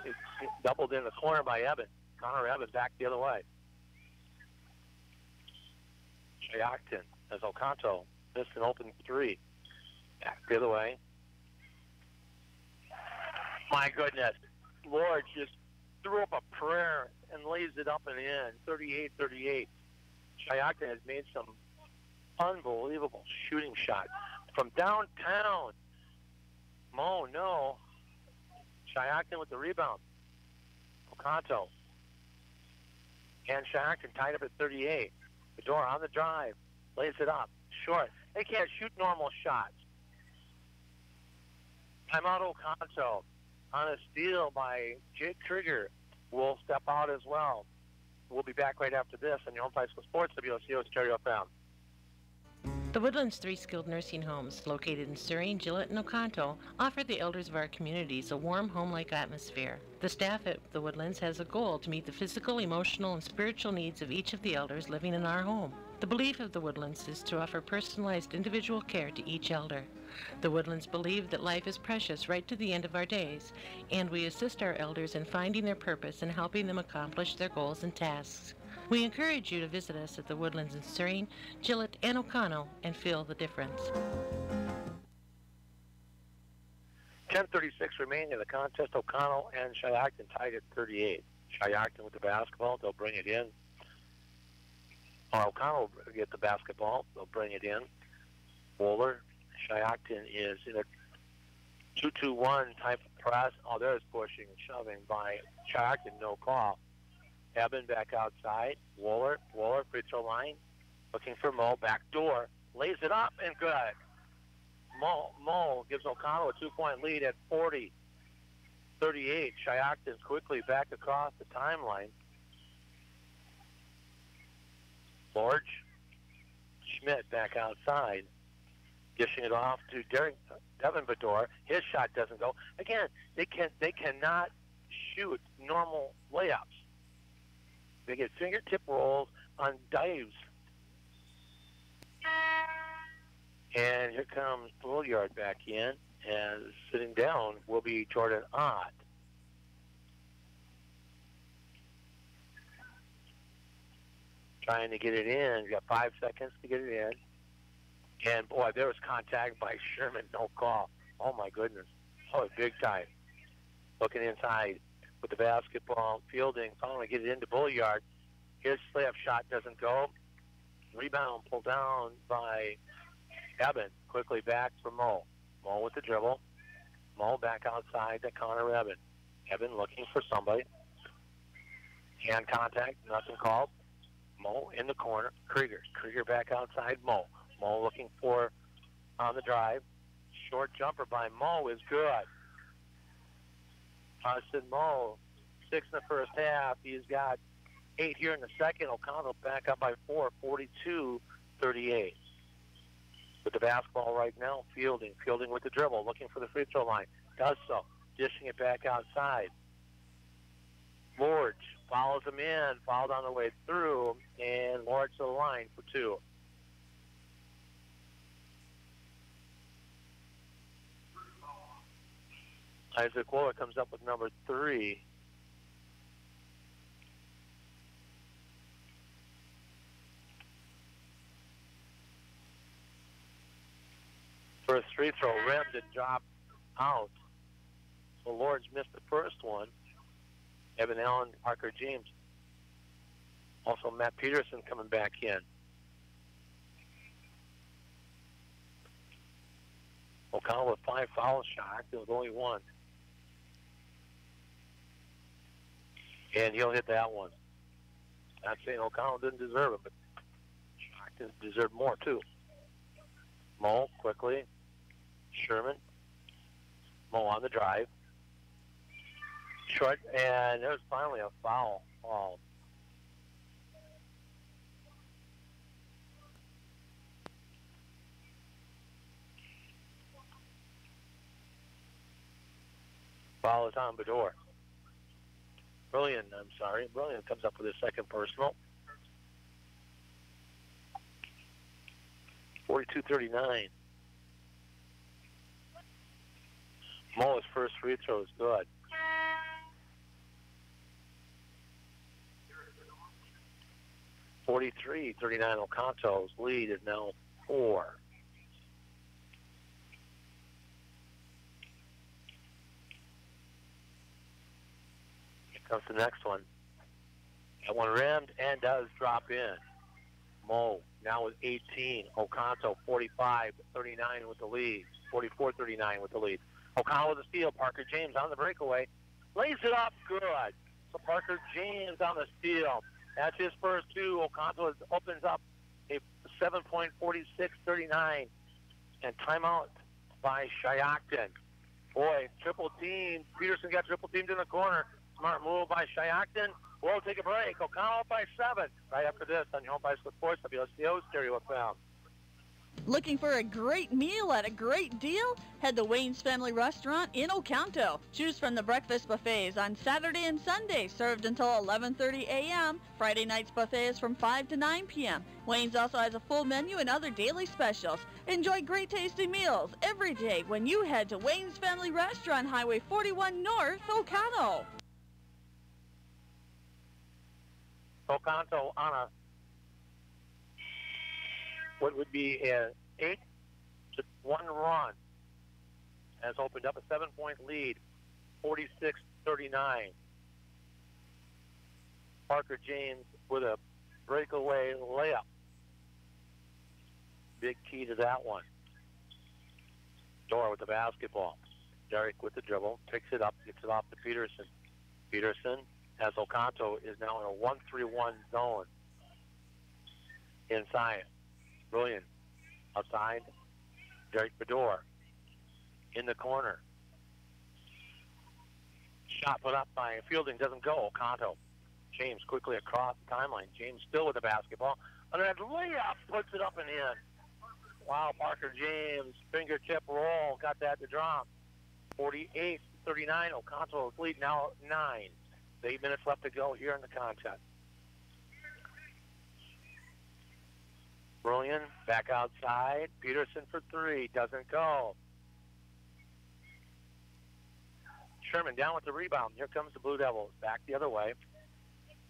It's doubled in the corner by Eben. Connor Eben back the other way. Shiocton as Oconto missed an open 3. Back the other way. My goodness. Lord just threw up a prayer and lays it up and in. 38-38. Shiocton has made some unbelievable shooting shots from downtown. Mo, no. Shiocton with the rebound. Oconto. And Shiocton tied up at 38. Bedore on the drive. Lays it up. Short. They can't shoot normal shots. Timeout Oconto. On a steal by Jake Trigger. Will step out as well. We'll be back right after this on your home high school sports, WOCO Stereo FM. The Woodlands 3 skilled nursing homes, located in Surrey, Gillette, and Oconto, offer the elders of our communities a warm, home-like atmosphere. The staff at the Woodlands has a goal to meet the physical, emotional, and spiritual needs of each of the elders living in our home. The belief of the Woodlands is to offer personalized individual care to each elder. The Woodlands believe that life is precious right to the end of our days, and we assist our elders in finding their purpose and helping them accomplish their goals and tasks. We encourage you to visit us at the Woodlands in Surrey, Gillette, and Oconto and feel the difference. 10:36 remaining in the contest. Oconto and Shiocton tied at 38. Shiocton with the basketball. They'll bring it in. Or Oconto will get the basketball. They'll bring it in. Bowler. Shiocton is in a 2-2-1 type of press. Oh, there's pushing and shoving by Shiocton. No call. Eben back outside. Wooler, free throw line. Looking for Mo. Back door. Lays it up and good. Mo gives Oconto a 2-point lead at 40-38. Shiocton quickly back across the timeline. Lorge. Schmidt back outside. Dishing it off to Devin Bador. His shot doesn't go. Again, they cannot shoot normal layups. They get fingertip rolls on dives. And here comes Bulliard back in, and sitting down will be Jordan Ott. Trying to get it in. He's got 5 seconds to get it in. And, boy, there was contact by Sherman. No call. Oh, my goodness. Oh, big time. Looking inside with the basketball. Fielding. Finally get it into Bulliard. His layup shot doesn't go. Rebound pulled down by Eben. Quickly back for Mo. Mo with the dribble. Mo back outside to Connor Eben. Eben looking for somebody. Hand contact. Nothing called. Mo in the corner. Krieger back outside. Mo looking for on the drive. Short jumper by Mo is good. Austin Mo, 6 in the first half. He's got 8 here in the second. Oconto back up by 4, 42-38. With the basketball right now, fielding with the dribble, looking for the free throw line. Does so. Dishing it back outside. Lorge follows him in, fouled on the way through, and Lorge to the line for 2. Isaac Wooler comes up with number 3. First free throw rimmed and dropped out. So Lords missed the first one. Evan Allen, Parker James. Also Matt Peterson coming back in. Oconto with 5 foul shots. There was only 1. And he'll hit that one. Not saying Oconto didn't deserve it, but Shiocton deserved more too. Mo quickly. Sherman. Mo on the drive. Short, and there's finally a foul. Foul is on Bador. Brilliant comes up with his second personal. 42-39. Mo's first free throw is good. (43-39). Oconto's lead is now 4. Here comes the next one. That one rimmed and does drop in. Mo now with 18. Oconto 45-39 with the lead. 44-39 with the lead. Oconto with the steal. Parker James on the breakaway. Lays it up good. So Parker James on the steal. That's his first 2. Oconto opens up a 7-point 46-39. And timeout by Shiocton. Boy, triple team. Peterson got triple teamed in the corner. Smart move by Shiocton. We'll take a break. Oconto by 7. Right after this on your home bicycle sports, WSCO Stereo FM. Looking for a great meal at a great deal? Head to Wayne's Family Restaurant in Oconto. Choose from the breakfast buffets on Saturday and Sunday, served until 11:30 a.m. Friday night's buffet is from 5 to 9 p.m. Wayne's also has a full menu and other daily specials. Enjoy great tasting meals every day when you head to Wayne's Family Restaurant, Highway 41 North, Oconto. Oconto on what would be an 8-1 run has opened up a 7-point lead, 46-39. Parker James with a breakaway layup. Big key to that one. Dora with the basketball. Derek with the dribble, picks it up, gets it off to Peterson. Peterson, as Oconto is now in a 1-3-1 zone. Inside. Brilliant. Outside. Derek Bedore. In the corner. Shot put up by Fielding, doesn't go. Oconto. James quickly across the timeline. James still with the basketball. Under that layup, puts it up and in. Wow, Parker James, fingertip roll, got that to drop. 48-39, Oconto lead now 9. 8 minutes left to go here in the contest. Brilliant, back outside. Peterson for 3, doesn't go. Sherman down with the rebound. Here comes the Blue Devils, back the other way.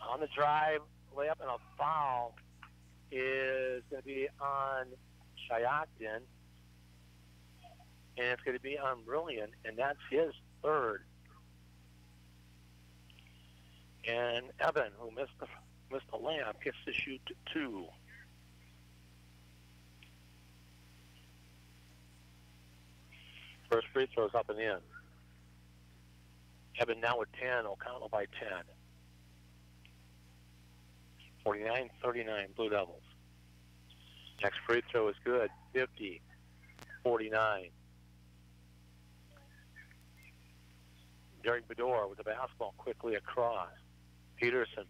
On the drive, layup, and a foul is going to be on Shiocton. And it's going to be on Brilliant, and that's his 3rd. And Evan, who missed the layup, gets to shoot 2. First free throw's up and in. Evan now with 10, Oconto by 10. 49-39, Blue Devils. Next free throw is good, 50-49. Derek Bedore with the basketball quickly across. Peterson.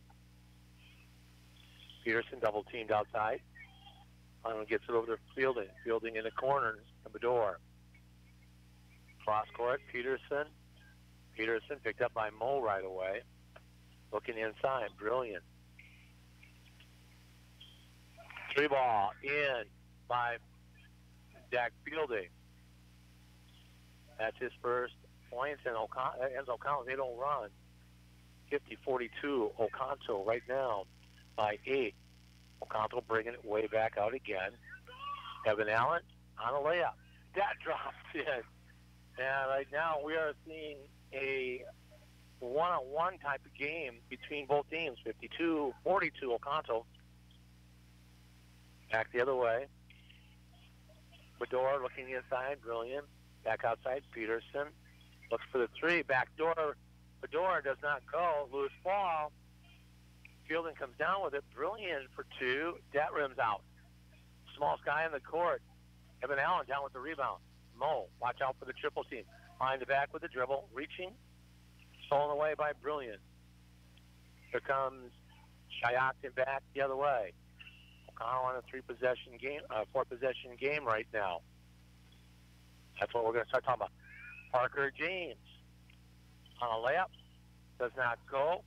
Peterson double teamed outside. Gets it over to Fielding. Fielding in the corners. Bedore. Cross court. Peterson. Peterson picked up by Moe right away. Looking inside. Brilliant. 3 ball in by Dak Fielding. That's his first points, and Oconto, they don't run. 50-42, Oconto right now by 8. Oconto bringing it way back out again. Evan Allen on a layup. That drops in. And right now we are seeing a one-on-one type of game between both teams. 52-42, Oconto. Back the other way. Bedore looking inside, Brilliant. Back outside, Peterson. Looks for the 3. Back door. Bedore does not go. Loose ball. Fielding comes down with it. Brilliant for 2. That rims out. Smallest guy in the court. Evan Allen down with the rebound. Moe, watch out for the triple team. Behind the back with the dribble. Reaching. Stolen away by Brilliant. Here comes Shiocton back the other way. Oconto on a 4-possession game right now. That's what we're going to start talking about. Parker James on a layup. Does not go.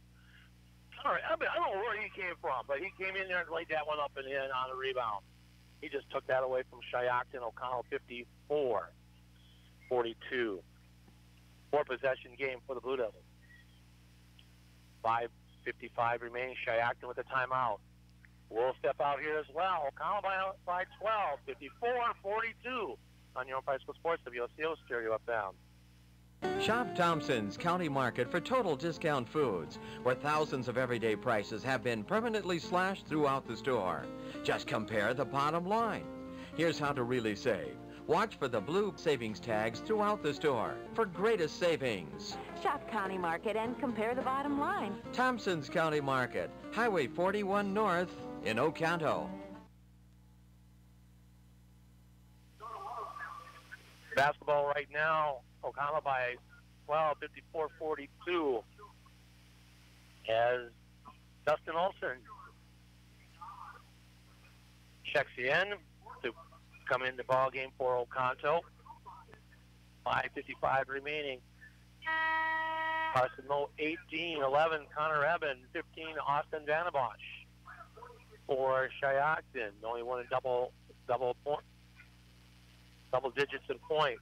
All right, I don't know where he came from, but he came in there and laid that one up and in on a rebound. He just took that away from Shiocton. Oconto 54-42. 4-possession game for the Blue Devils. 5:55 remaining. Shiocton with a timeout. We'll step out here as well. Oconto by 12. 54-42 on your own High School Sports, WOCO Stereo FM. Shop Thompson's County Market for total discount foods, where thousands of everyday prices have been permanently slashed throughout the store. Just compare the bottom line. Here's how to really save. Watch for the blue savings tags throughout the store for greatest savings. Shop County Market and compare the bottom line. Thompson's County Market, Highway 41 North in Oconto. Basketball right now, Oconto by 12, 54-42. As Dustin Olson checks in to come in the ball game for Oconto. 5:55 remaining. Carson Moe 18, 11 Connor Eben, 15 Austin Vanabosch for Shiocton. Only one in double digits in points.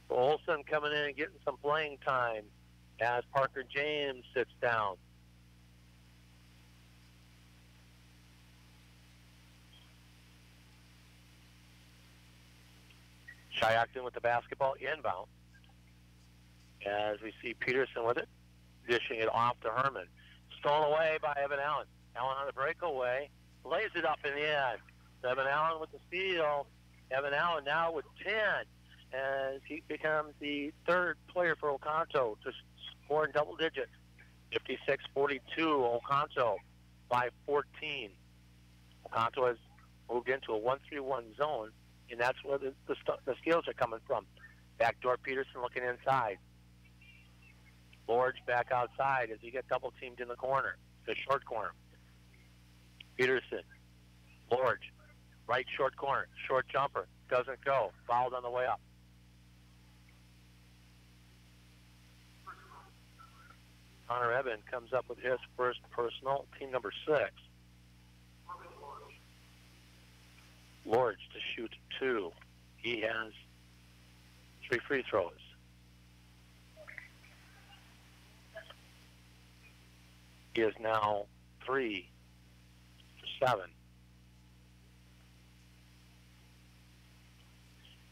Olson coming in and getting some playing time as Parker James sits down. Shiocton with the basketball inbound. as we see Peterson with it, dishing it off to Herman. Stolen away by Evan Allen. Allen on the breakaway, lays it up in the end. Evan Allen with the steal. Evan Allen now with 10 as he becomes the third player for Oconto to score in double digits. 56-42, Oconto by 14. Oconto has moved into a 1-3-1 zone, and that's where the steals are coming from. Backdoor Peterson looking inside. Lorge back outside as he gets double teamed in the corner, the short corner. Peterson, Lorge, right short corner, short jumper, doesn't go, fouled on the way up. Connor Eben comes up with his first personal, team number 6. Lorge to shoot 2. He has 3 free throws. He is now 3 for 7.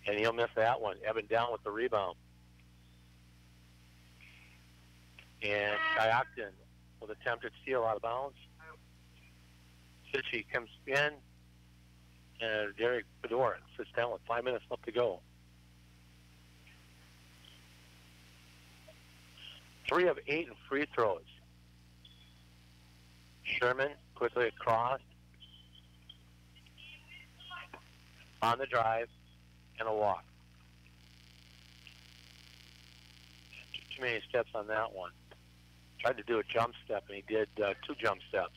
And he'll miss that one. Eben down with the rebound. And Shiocton with attempted steal out of bounds. Sitchy comes in, and Derek Fedora sits down with 5 minutes left to go. 3 of 8 in free throws. Sherman quickly across. On the drive, and a walk. Too many steps on that one. Tried to do a jump step, and he did 2 jump steps.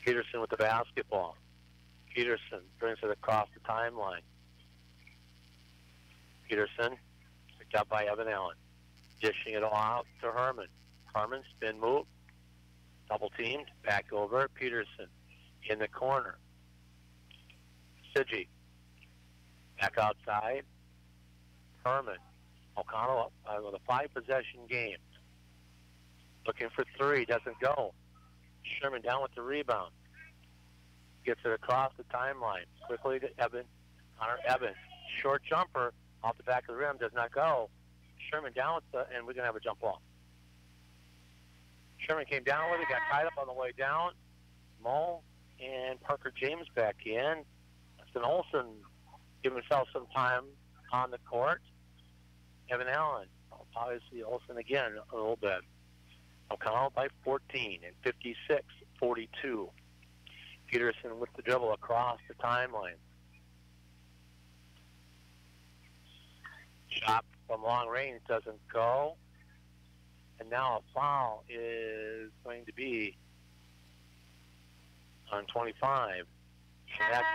Peterson with the basketball. Peterson brings it across the timeline. Peterson picked up by Evan Allen. Dishing it all out to Herman. Herman, spin move. Double teamed. Back over. Peterson in the corner. Siggy. Back outside. Herman. Oconto with a 5-possession game. Looking for 3. Doesn't go. Sherman down with the rebound. Gets it across the timeline. Quickly to Eben. Connor Eben. Short jumper off the back of the rim. Does not go. Sherman down with the, and we're going to have a jump ball. Sherman came down with it. Got tied up on the way down. Mo and Parker James back in. Justin Olsen giving himself some time on the court. Evan Allen. Obviously Olsen again a little bit. Oconto by 14 and 56-42. Peterson with the dribble across the timeline. Shot from long range doesn't go. And now a foul is going to be on 25. And that's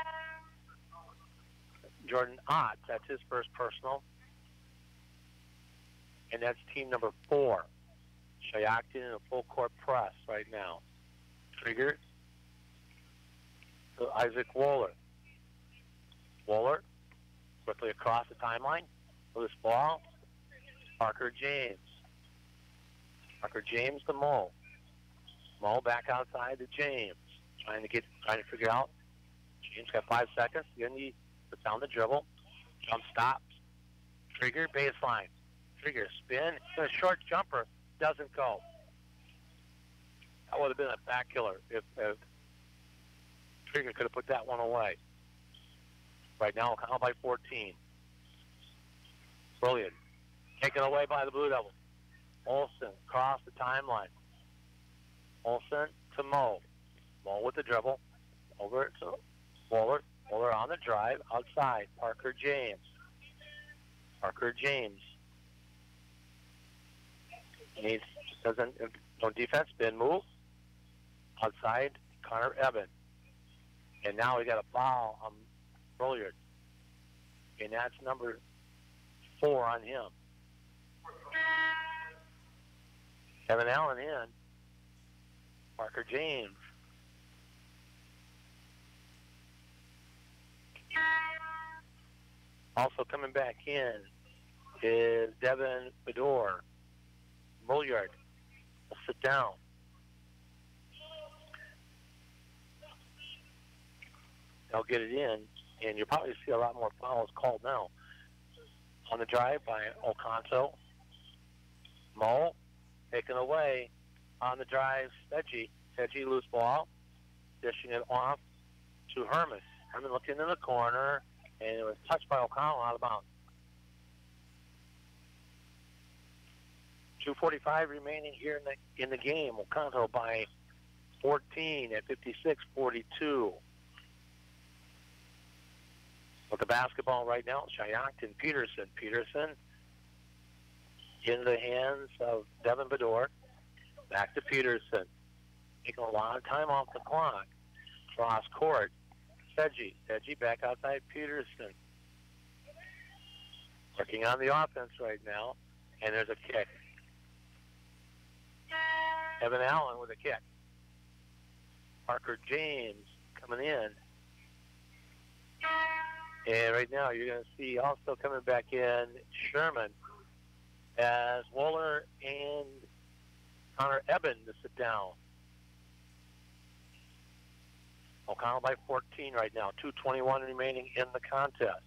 Jordan Ott. That's his first personal. And that's team number 4. Shiocton in a full court press right now. Trigger to Isaac Wohler. Wohler quickly across the timeline with this ball. Parker James. Parker James to Mo. Mo back outside to James. Trying to figure out. James got 5 seconds. Then he puts down the dribble. Jump stops. Trigger baseline. Trigger spin. A short jumper. Doesn't go. That would have been a back killer if Trigger could have put that one away. Right now, Oconto by 14. Brilliant. Taken away by the Blue Devils. Olsen across the timeline. Olsen to Mo. Mo with the dribble. Over to Wohler. Wohler on the drive. Outside. Parker James. Parker James. Needs, no defense, spin move. Outside, Connor Eben. And now we got a foul on Brilliard. And that's number 4 on him. Evan Allen in. Parker James. Also coming back in is Devin Bedore. Bulliard will sit down. They'll get it in, and you'll probably see a lot more fouls called now. On the drive by Oconto. Mo taken away on the drive. Sedgy loose ball. Dishing it off to Herman. Herman looking in the corner, and it was touched by O'Connell out of bounds. 2:45 remaining here in the game. Oconto by 14 at 56-42. With the basketball right now, Shiocton Peterson. Peterson in the hands of Devin Bedore. Back to Peterson. Taking a lot of time off the clock. Cross court. Sedgy back outside Peterson. Working on the offense right now. And there's a kick. Evan Allen with a kick. Parker James coming in. And right now you're going to see also coming back in Sherman as Waller and Connor Eben to sit down. O'Connell by 14 right now. 2:21 remaining in the contest.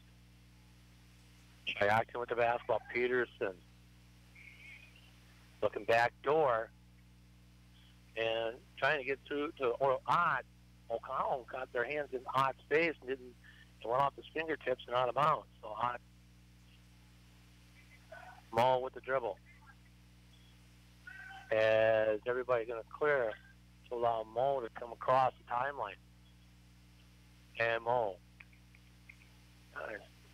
Shiocton with the basketball. Peterson looking back door and trying to get through to Ott. O'Connell got their hands in Ott's face and didn't. It went off his fingertips and out of bounds. So Ott. Mo with the dribble. As everybody's going to clear to allow Mo to come across the timeline. And Mo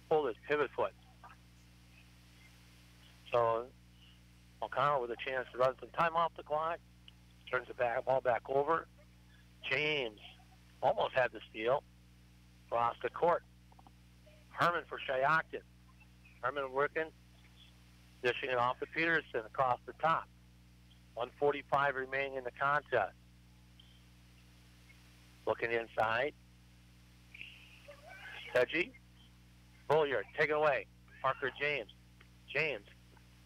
pulled his pivot foot. So O'Connell with a chance to run some time off the clock. Turns the ball back over. James almost had the steal. Across the court. Herman for Shiocton. Herman working. Dishing it off to Peterson across the top. 1:45 remaining in the contest. Looking inside. Sedgy. Bulliard, take it away. Parker James. James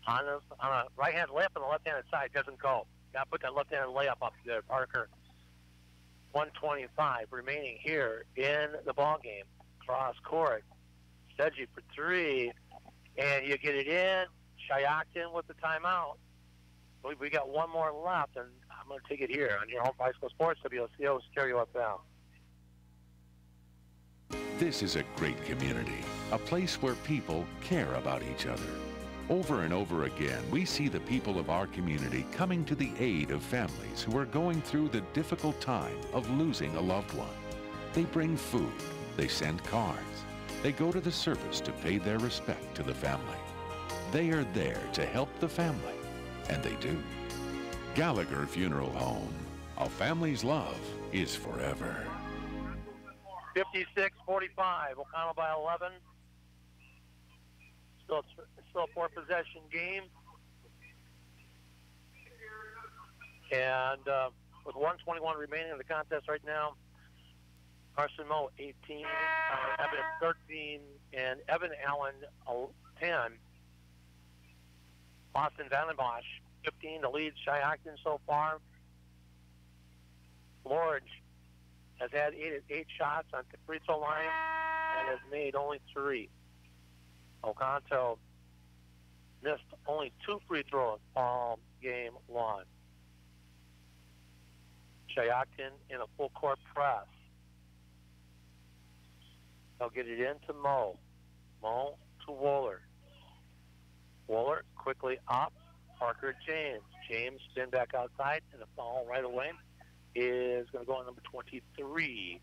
on a right-hand layup on the left-handed side. Doesn't go. Got to put that left-handed layup up there, Parker. 1:25 remaining here in the ball game. Cross court. Sedgy for three. And you get it in. Shiocton with the timeout. We got one more left, and I'm going to take it here on your home high school sports, WOCO Stereo FM. This is a great community, a place where people care about each other. Over and over again, we see the people of our community coming to the aid of families who are going through the difficult time of losing a loved one. They bring food, they send cards, they go to the service to pay their respect to the family. They are there to help the family, and they do. Gallagher Funeral Home. A family's love is forever. 56-45. O'Connell by 11. Still a four-possession game. And with 1:21 remaining in the contest right now, Carson Moe 18, Evan 13, and Evan Allen 10. Austin Vandenbosch 15 to lead Shiocton so far. Lorge has had eight shots on the free throw line and has made only 3. Oconto missed only 2 free throws all game long. Shiocton in a full court press. They'll get it into Mo. Mo to Waller. Waller quickly up. Parker James. James spin back outside, and the foul right away is going to go on number 23,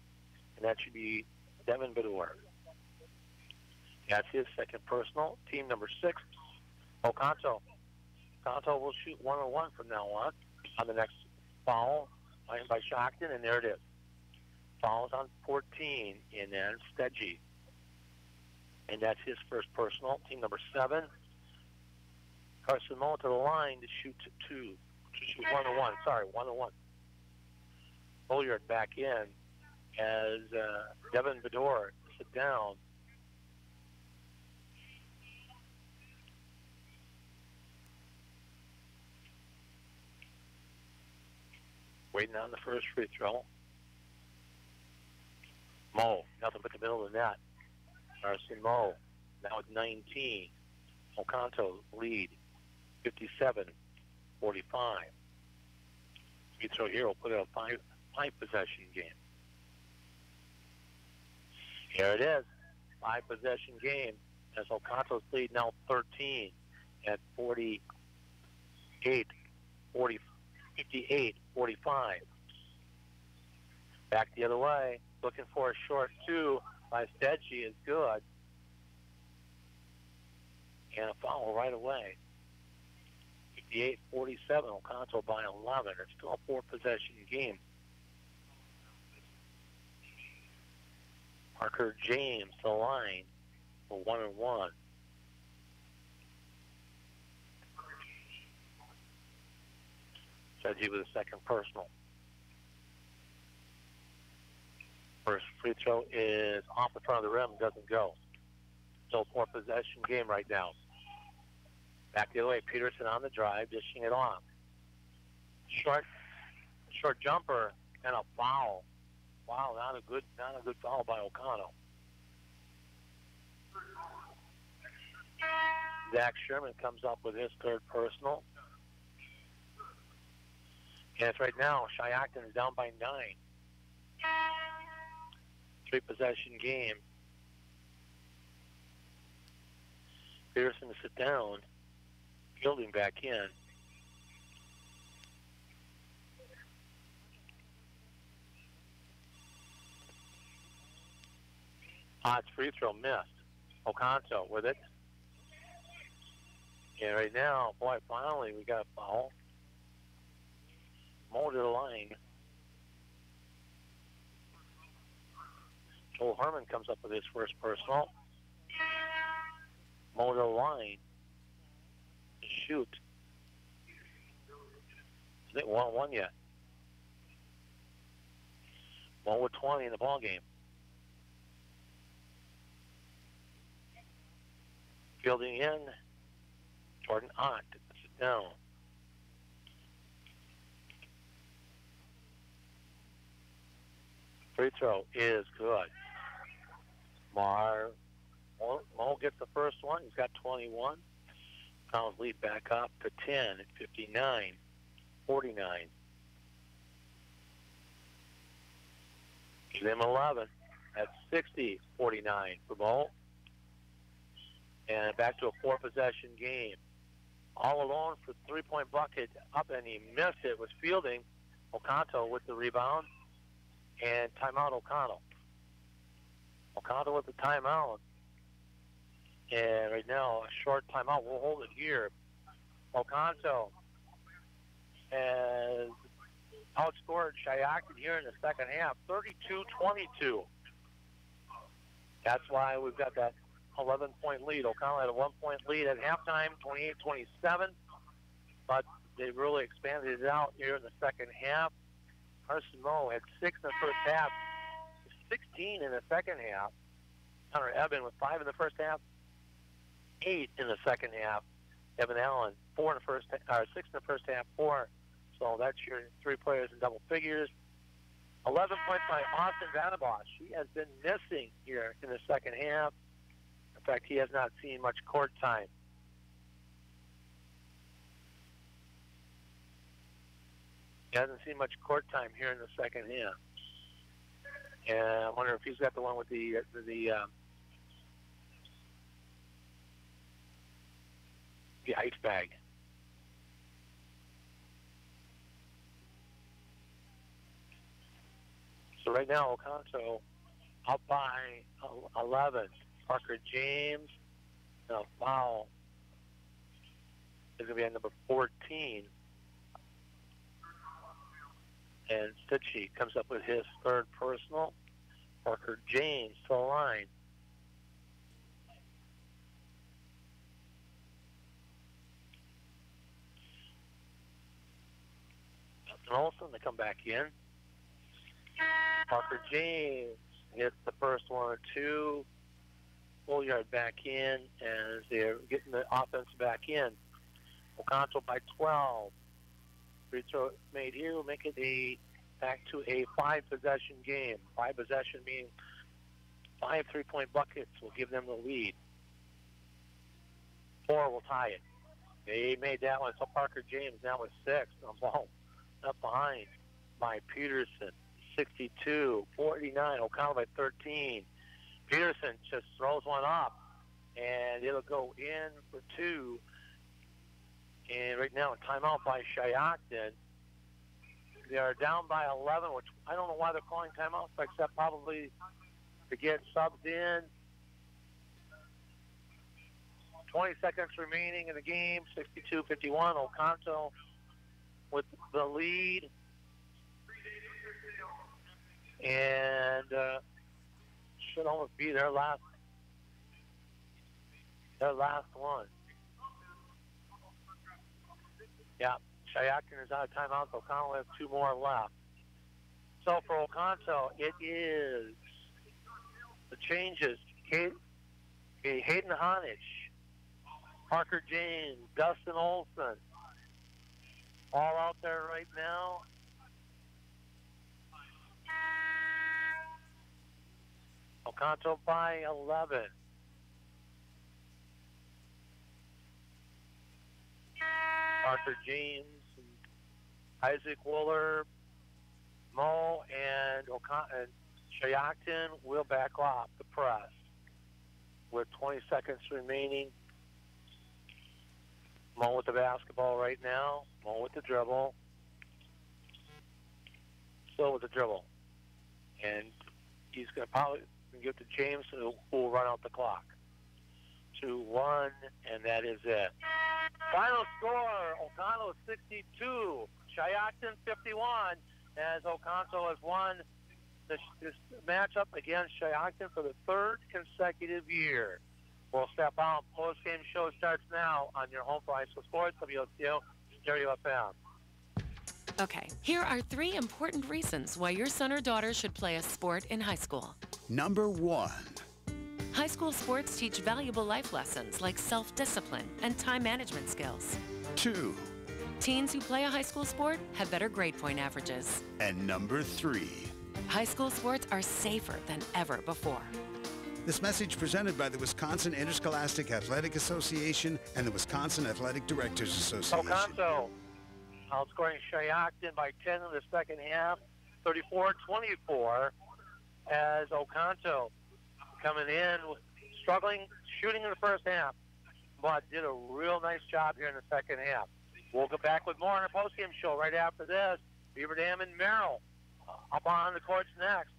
and that should be Devin Bedore. That's his second personal. Team number 6, Oconto. Oconto will shoot 1-on-1 from now on the next foul by Shiocton, and there it is. Fouls on 14, and then Sedgy. And that's his first personal. Team number 7, Carson Moe to the line to shoot 1-on-1. Sorry, 1-on-1. Bulliard back in as Devin Bedore sit down. Waiting on the first free throw. Moe, nothing but the middle of the net. Carson Moe, now at 19. Oconto lead 57-45. Free throw here will put it a five possession game. Here it is, 5-possession game as Oconto's lead now 13 at 58-45. Back the other way, looking for a short two by Stedgy is good. And a foul right away. 58-47, Oconto by 11. It's still a 4-possession game. Parker James, the line for 1-1. Stedgy with a second personal. First free throw is off the front of the rim, doesn't go. Still 4-possession game right now. Back the other way, Peterson on the drive, dishing it off. Short jumper and a foul. Wow, not a good foul by Oconto. Zach Sherman comes up with his third personal. And it's right now, Shiocton is down by 9. 3-possession game. Peterson to sit down. Fielding back in. Hodge free throw missed. Oconto with it. And right now, boy, finally we got a foul. More to the line. Joel Herman comes up with his first personal. More to the line. Shoot. Is it 1-1 yet? 1 with 20 in the ball game. Fielding in. Jordan Ott to sit down. Free throw is good. Mo gets the first one. He's got 21. Pounds lead back up to 10 at 59-49. Give them 11 at 60-49 for Mo. And back to a 4-possession game. All alone for 3-point bucket up, and he missed it. Was fielding. Oconto with the rebound. And timeout Oconto. Oconto with the timeout. And right now, a short timeout. We'll hold it here. Oconto has outscored Shiocton here in the second half, 32-22. That's why we've got that 11-point lead. Oconto had a 1-point lead at halftime, 28-27. But they really expanded it out here in the second half. Carson Moe had 6 in the first half, 16 in the second half. Hunter Eben with 5 in the first half, 8 in the second half. Evan Allen, 6 in the first half, 4. So that's your 3 players in double figures. 11 points by Austin Vandenbosch. He has been missing here in the second half. In fact, he has not seen much court time. He hasn't seen much court time here in the second half. And I wonder if he's got the one with the ice bag. So right now, Oconto up by 11. Parker James, and a foul is going to be on number 14. And Stitchy comes up with his third personal. Parker James to the line. Justin Olsen to come back in. Parker James hits the first 1 or 2. Full yard back in as they're getting the offense back in. Oconto by 12. Free throw made here will make it back to a 5-possession game. 5 possession meaning 5 3-point buckets will give them the lead. 4 will tie it. They made that one. So Parker James now with 6. Up behind by Peterson. 62, 49. Oconto by 13. Peterson just throws one up, and it'll go in for 2. And right now, a timeout by Shiocton. They are down by 11, which I don't know why they're calling timeouts, except probably to get subs in. 20 seconds remaining in the game, 62-51. Oconto with the lead. And should almost be their last one. Yeah, Shiocton is out of timeout. Oconto has 2 more left. So for Oconto, it is the changes. Hayden Honich, Parker James, Dustin Olson, all out there right now. Oconto by 11. Parker James, Isaac Wooler, Mo, and Shiocton will back off the press with 20 seconds remaining. Mo with the basketball right now. Mo with the dribble. Still with the dribble. And he's going to probably give to James, who will run out the clock. 2-1, and that is it. Final score, Oconto 62, Shiocton 51, as Oconto has won this matchup against Shiocton for the 3rd consecutive year. We'll step out. Post-game show starts now on your home for high school sports, WOCO Stereo FM. Okay, here are 3 important reasons why your son or daughter should play a sport in high school. Number 1. High school sports teach valuable life lessons like self-discipline and time management skills. 2. Teens who play a high school sport have better grade point averages. And number 3. High school sports are safer than ever before. This message presented by the Wisconsin Interscholastic Athletic Association and the Wisconsin Athletic Directors Association. Oconto outscoring Shiocton by 10 in the second half, 34-24, as Oconto coming in, struggling, shooting in the first half, but did a real nice job here in the second half. We'll get back with more on our postgame show right after this. Beaver Dam and Merrill up on the courts next,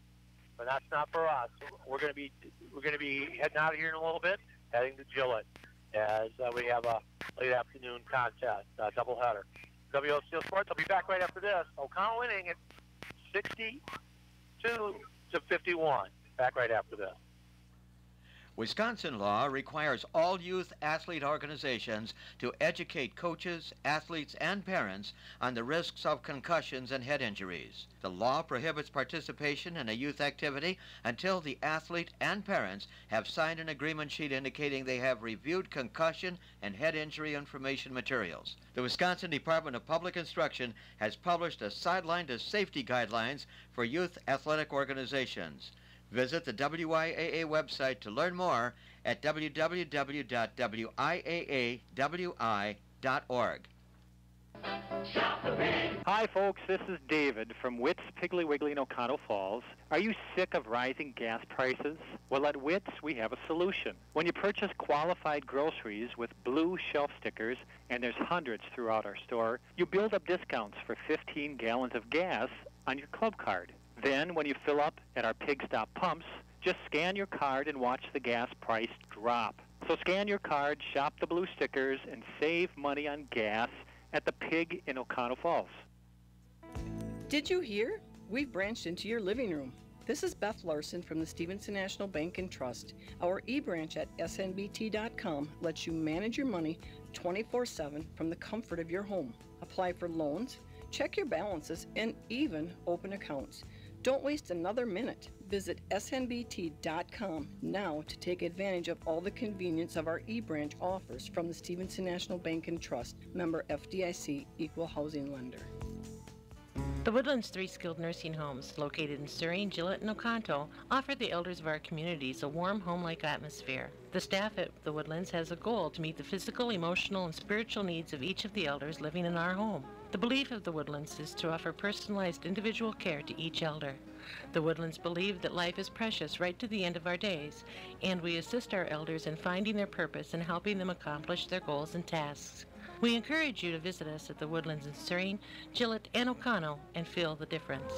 but that's not for us. We're going to be heading out of here in a little bit, heading to Gillette, as we have a late afternoon contest, doubleheader. WOCO Sports. I'll be back right after this. Oconto winning at 62-51. Back right after this. Wisconsin law requires all youth athlete organizations to educate coaches, athletes, and parents on the risks of concussions and head injuries. The law prohibits participation in a youth activity until the athlete and parents have signed an agreement sheet indicating they have reviewed concussion and head injury information materials. The Wisconsin Department of Public Instruction has published a Sideline to Safety guidelines for youth athletic organizations. Visit the WIAA website to learn more at www.wiaawi.org. Hi, folks. This is David from Witt's Piggly Wiggly in Oconto Falls. Are you sick of rising gas prices? Well, at Witt's, we have a solution. When you purchase qualified groceries with blue shelf stickers, and there's hundreds throughout our store, you build up discounts for 15 gallons of gas on your club card. Then, when you fill up at our Pig Stop pumps, just scan your card and watch the gas price drop. So scan your card, shop the blue stickers, and save money on gas at the Pig in Oconto Falls. Did you hear? We've branched into your living room. This is Beth Larson from the Stevenson National Bank and Trust. Our e-branch at snbt.com lets you manage your money 24/7 from the comfort of your home. Apply for loans, check your balances, and even open accounts. Don't waste another minute. Visit snbt.com now to take advantage of all the convenience of our e-branch offers from the Stevenson National Bank and Trust, member FDIC, equal housing lender. The Woodlands 3 skilled nursing homes, located in Surrey, Gillette, and Oconto, offer the elders of our communities a warm, home-like atmosphere. The staff at the Woodlands has a goal to meet the physical, emotional, and spiritual needs of each of the elders living in our home. The belief of the Woodlands is to offer personalized individual care to each elder. The Woodlands believe that life is precious right to the end of our days, and we assist our elders in finding their purpose and helping them accomplish their goals and tasks. We encourage you to visit us at the Woodlands in Surrey, Gillette, and Oconto and feel the difference.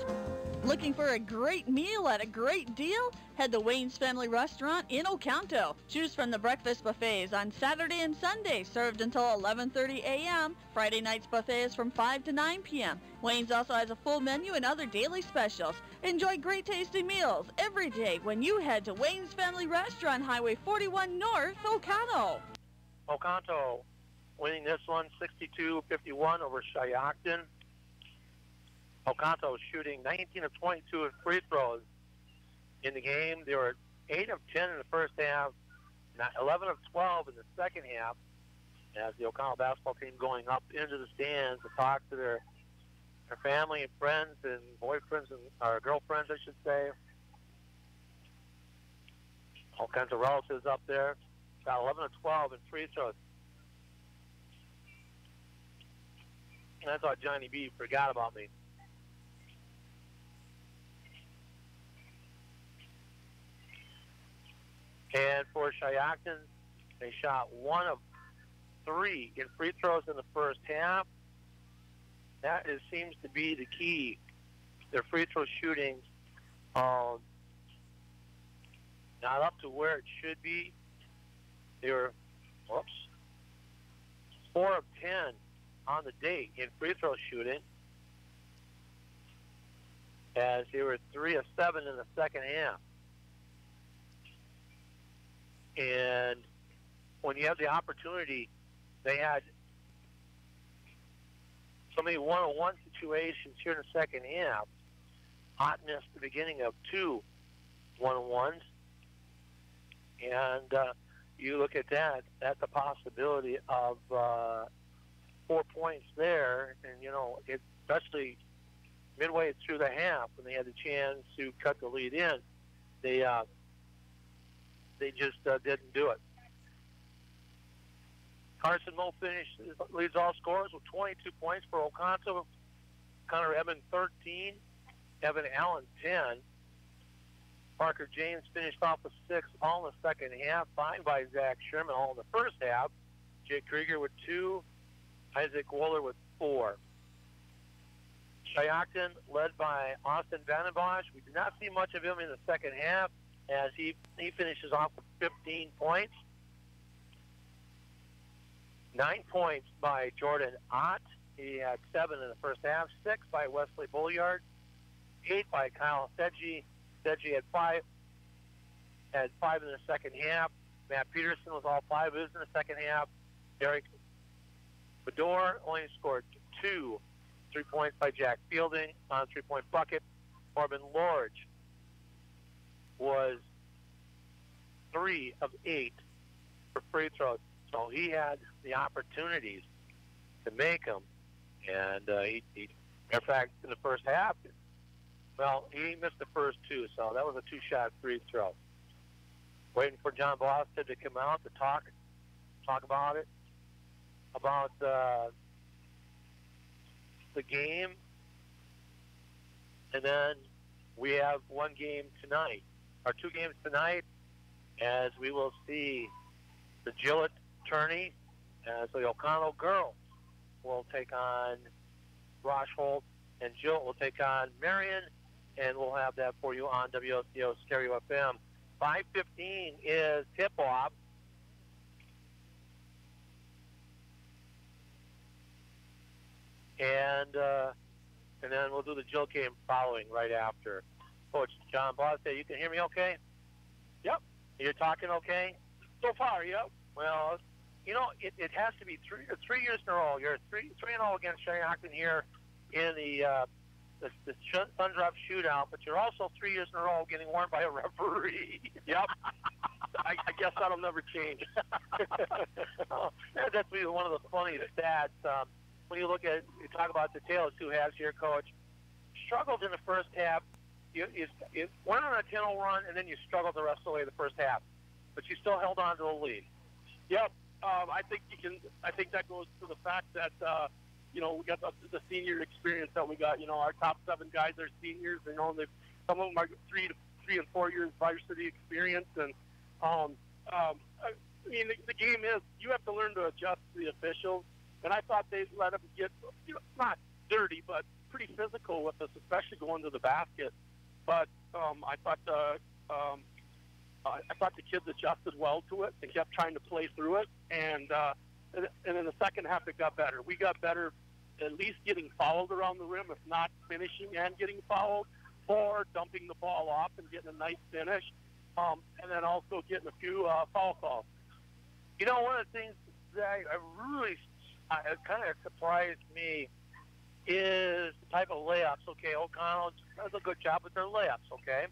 Looking for a great meal at a great deal? Head to Wayne's Family Restaurant in Oconto. Choose from the breakfast buffets on Saturday and Sunday, served until 11:30 a.m. Friday night's buffet is from 5 to 9 p.m. Wayne's also has a full menu and other daily specials. Enjoy great tasting meals every day when you head to Wayne's Family Restaurant, Highway 41 North, Oconto. Oconto winning this one 62-51 over Shiocton. Oconto shooting 19 of 22 in free throws in the game. They were 8 of 10 in the first half, 11 of 12 in the second half, as the Oconto basketball team going up into the stands to talk to their family and friends and boyfriends or girlfriends, I should say. All kinds of relatives up there. Got 11 of 12 in free throws. And I thought Johnny B forgot about me. And for Shiocton, they shot 1 of 3 in free throws in the first half. That seems to be the key. Their free throw shooting not up to where it should be. They were, 4 of 10 on the day in free throw shooting, as they were 3 of 7 in the second half. And when you have the opportunity, they had so many one-on-one situations here in the second half. Ott missed the beginning of 2 one-on-ones. And you look at that, that's a possibility of 4 points there. And, you know, especially midway through the half when they had the chance to cut the lead in, they just didn't do it. Carson Moe leads all scorers with 22 points for Oconto. Connor Evan 13, Evan Allen 10. Parker James finished off with 6 all in the second half, 5 by Zach Sherman all in the first half. Jake Krieger with 2, Isaac Wohler with 4. Shiocton led by Austin Vandenbosch. We did not see much of him in the second half, as he finishes off with 15 points. 9 points by Jordan Ott. He had 7 in the first half. 6 by Wesley Bulliard. 8 by Kyle Sedgy. Sedgy had 5 in the second half. Matt Peterson was all 5 of his in the second half. Derek Bedore only scored 2. 3 points by Jack Fielding on a 3-point bucket. Corbin Lorge was 3 of 8 for free throws. So he had the opportunities to make them. And in fact, in the first half, well, he missed the first 2, so that was a 2-shot free throw. Waiting for John Bosted to come out to talk about it, about the game. And then we have 1 game tonight, or 2 games tonight, as we will see the Gillette tourney, as the Oconto girls will take on Rochholt, and Gillette will take on Marion, and we'll have that for you on WOCO Stereo FM. 5:15 is tip-off. And then we'll do the Gillette game following right after. Coach John Boss, you can hear me okay? Yep. You're talking okay? So far, yep. Well, you know, it has to be 3 years in a row. You're 3-0 against Shiocton here in the Sundrop shootout, but you're also 3 years in a row getting warned by a referee. Yep. I guess that'll never change. That's one of the funny stats. When you talk about the tale of 2 halves here, Coach, struggled in the first half. You went on a 10-0 run, and then you struggled the rest of the way the first half. But you still held on to the lead. Yep. I think that goes to the fact that we got the senior experience that we got. Our top 7 guys are seniors. Some of them are 3 and 4 years varsity experience, and the game is you have to learn to adjust to the officials. And I thought they let them get not dirty, but pretty physical with us, especially going to the basket. But I thought the kids adjusted well to it and kept trying to play through it. And in the second half, it got better. We got better at least getting fouled around the rim, if not finishing and getting fouled, or dumping the ball off and getting a nice finish, and then also getting a few foul calls. One of the things that kind of surprised me is the type of layups. Okay, Oconto does a good job with their layups, okay?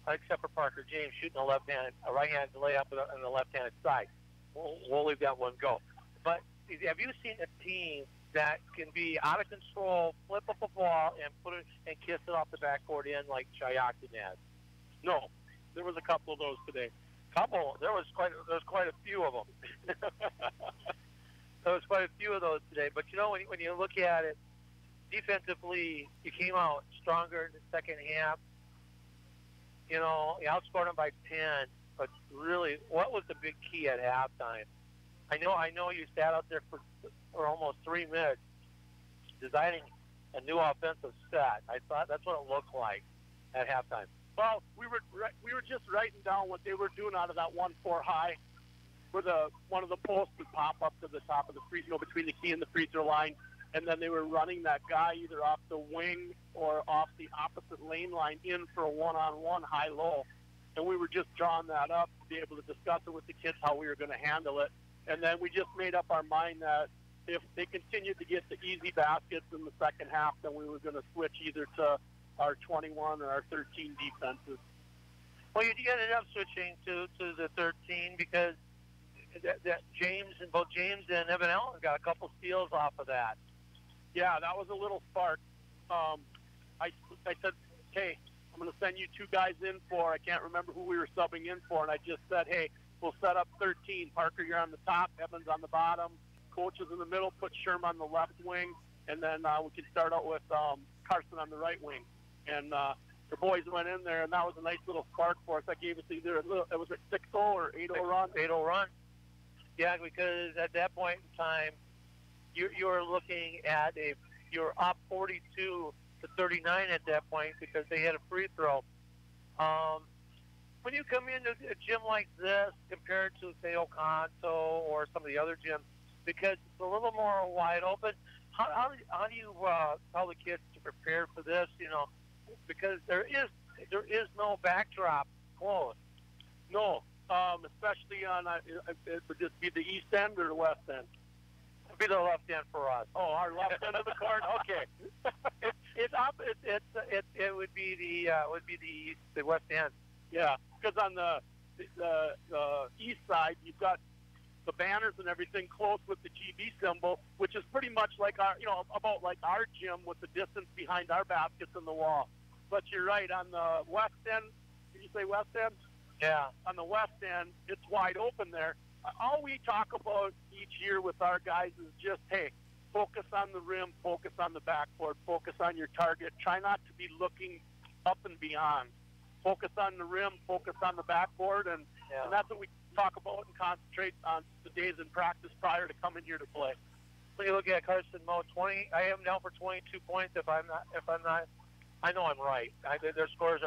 Except for Parker James shooting a right-handed layup on the left-handed side. We'll leave that one go. But have you seen a team that can be out of control, flip up a ball, and put it and kiss it off the backboard in like Shiocton has? No, there was a couple of those today. There was quite a few of them. There was quite a few of those today. But when you look at it defensively, you came out stronger in the second half. You outscored them by 10. But really, what was the big key at halftime? I know you sat out there for almost 3 minutes designing a new offensive set. I thought that's what it looked like at halftime. Well, we were just writing down what they were doing out of that 1-4 high, where one of the posts would pop up to the top of the free throw between the key and the free throw line, and then they were running that guy either off the wing or off the opposite lane line in for a one-on-one high-low. And we were just drawing that up to be able to discuss it with the kids how we were going to handle it. And then we just made up our mind that if they continued to get the easy baskets in the second half, then we were going to switch either to our 21 or our 13 defenses. Well, you ended up switching to the 13 because both James and Evan Allen got a couple steals off of that. Yeah, that was a little spark. I said, hey, I'm going to send you 2 guys in for, I can't remember who we were subbing in for, and I just said, hey, we'll set up 13. Parker, you're on the top, Evans on the bottom, Coach is in the middle, put Sherm on the left wing, and then we can start out with Carson on the right wing. And the boys went in there, and that was a nice little spark for us. That gave us either it was a 6-0 or 8-0 run. 8-0 run. Yeah, because at that point in time, you were looking at you're up 42 to 39 at that point because they had a free throw. When you come into a gym like this compared to, say, Oconto or some of the other gyms, because it's a little more wide open, how do you tell the kids to prepare for this? Because there is no backdrop close. No, especially on it would just be the east end or the west end. It'd be the left end for us. Oh, our left end of the court. Okay. It would be the west end. Yeah, because on the east side you've got the banners and everything close with the GB symbol, which is pretty much like about like our gym with the distance behind our baskets in the wall. But you're right, on the west end, did you say west end? Yeah. On the west end, it's wide open there. All we talk about each year with our guys is just, hey, focus on the rim, focus on the backboard, focus on your target. Try not to be looking up and beyond. Focus on the rim, focus on the backboard, and that's what we talk about and concentrate on the days in practice prior to coming here to play. When you look at Carson Moe, I have him down for 22 points. If I'm not, I know I'm right. Their scoring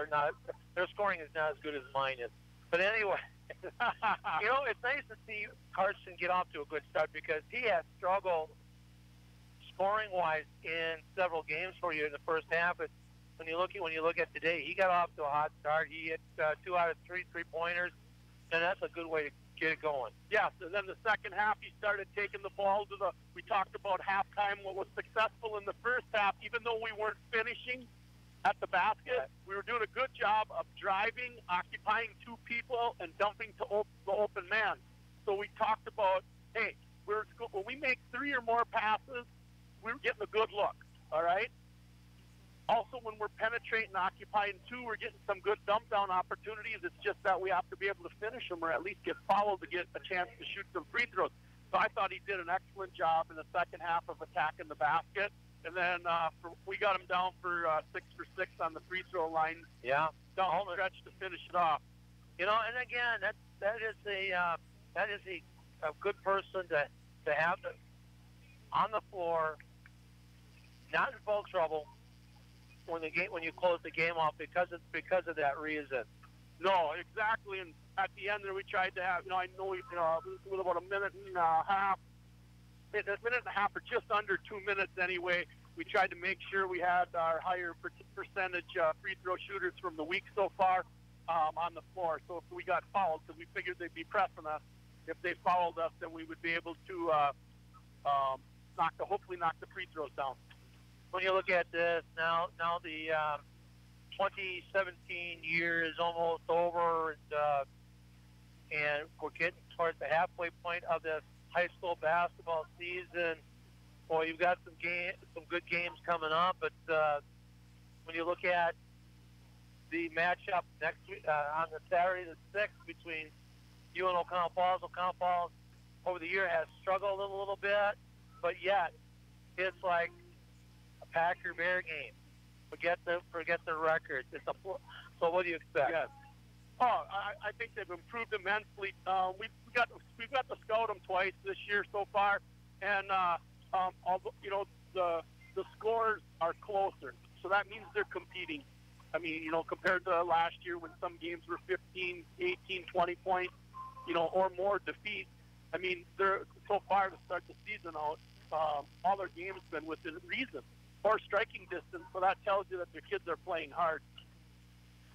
is not as good as mine is. But anyway, it's nice to see Carson get off to a good start because he has struggled scoring-wise in several games for you in the first half. But when you look at today, he got off to a hot start. He hit 2 out of 3 3-pointers, and that's a good way to get it going. Yes, and then the second half, he started taking the ball to we talked about halftime, what was successful in the first half, even though we weren't finishing at the basket. We were doing a good job of driving, occupying 2 people, and dumping to the open man. So we talked about, hey, when we make 3 or more passes, we're getting a good look, all right? Also, when we're penetrating, occupying two, we're getting some good dump down opportunities. It's just that we have to be able to finish them or at least get fouled to get a chance to shoot some free throws. So I thought he did an excellent job in the second half of attacking the basket. And then we got him down for 6 for 6 on the free throw line. Yeah, down the stretch to finish it off. You know, and again, that is a good person to have on the floor, not in full trouble when you close the game off because of that reason. No, exactly. And at the end there, we tried to have, I know, with about a minute and a half or just under 2 minutes anyway, we tried to make sure we had our higher percentage free throw shooters from the week so far on the floor. So if we got fouled, because we figured they'd be pressing us, if they fouled us, then we would be able to hopefully knock the free throws down. When you look at this, now the 2017 year is almost over, and we're getting towards the halfway point of this high school basketball season. Boy, you've got some good games coming up, but when you look at the matchup next week, on the Saturday the 6th between you and Oconto Falls over the year has struggled a little bit, but yet it's like a Packer-Bear game. Forget the record. So what do you expect? Yes. Oh, I think they've improved immensely. We've got to scout them twice this year so far, and although the scores are closer, so that means they're competing. I mean, compared to last year when some games were 15, 18, 20 points, or more defeats. I mean, they're so far to start the season out, all their games have been within reason or striking distance. So that tells you that their kids are playing hard.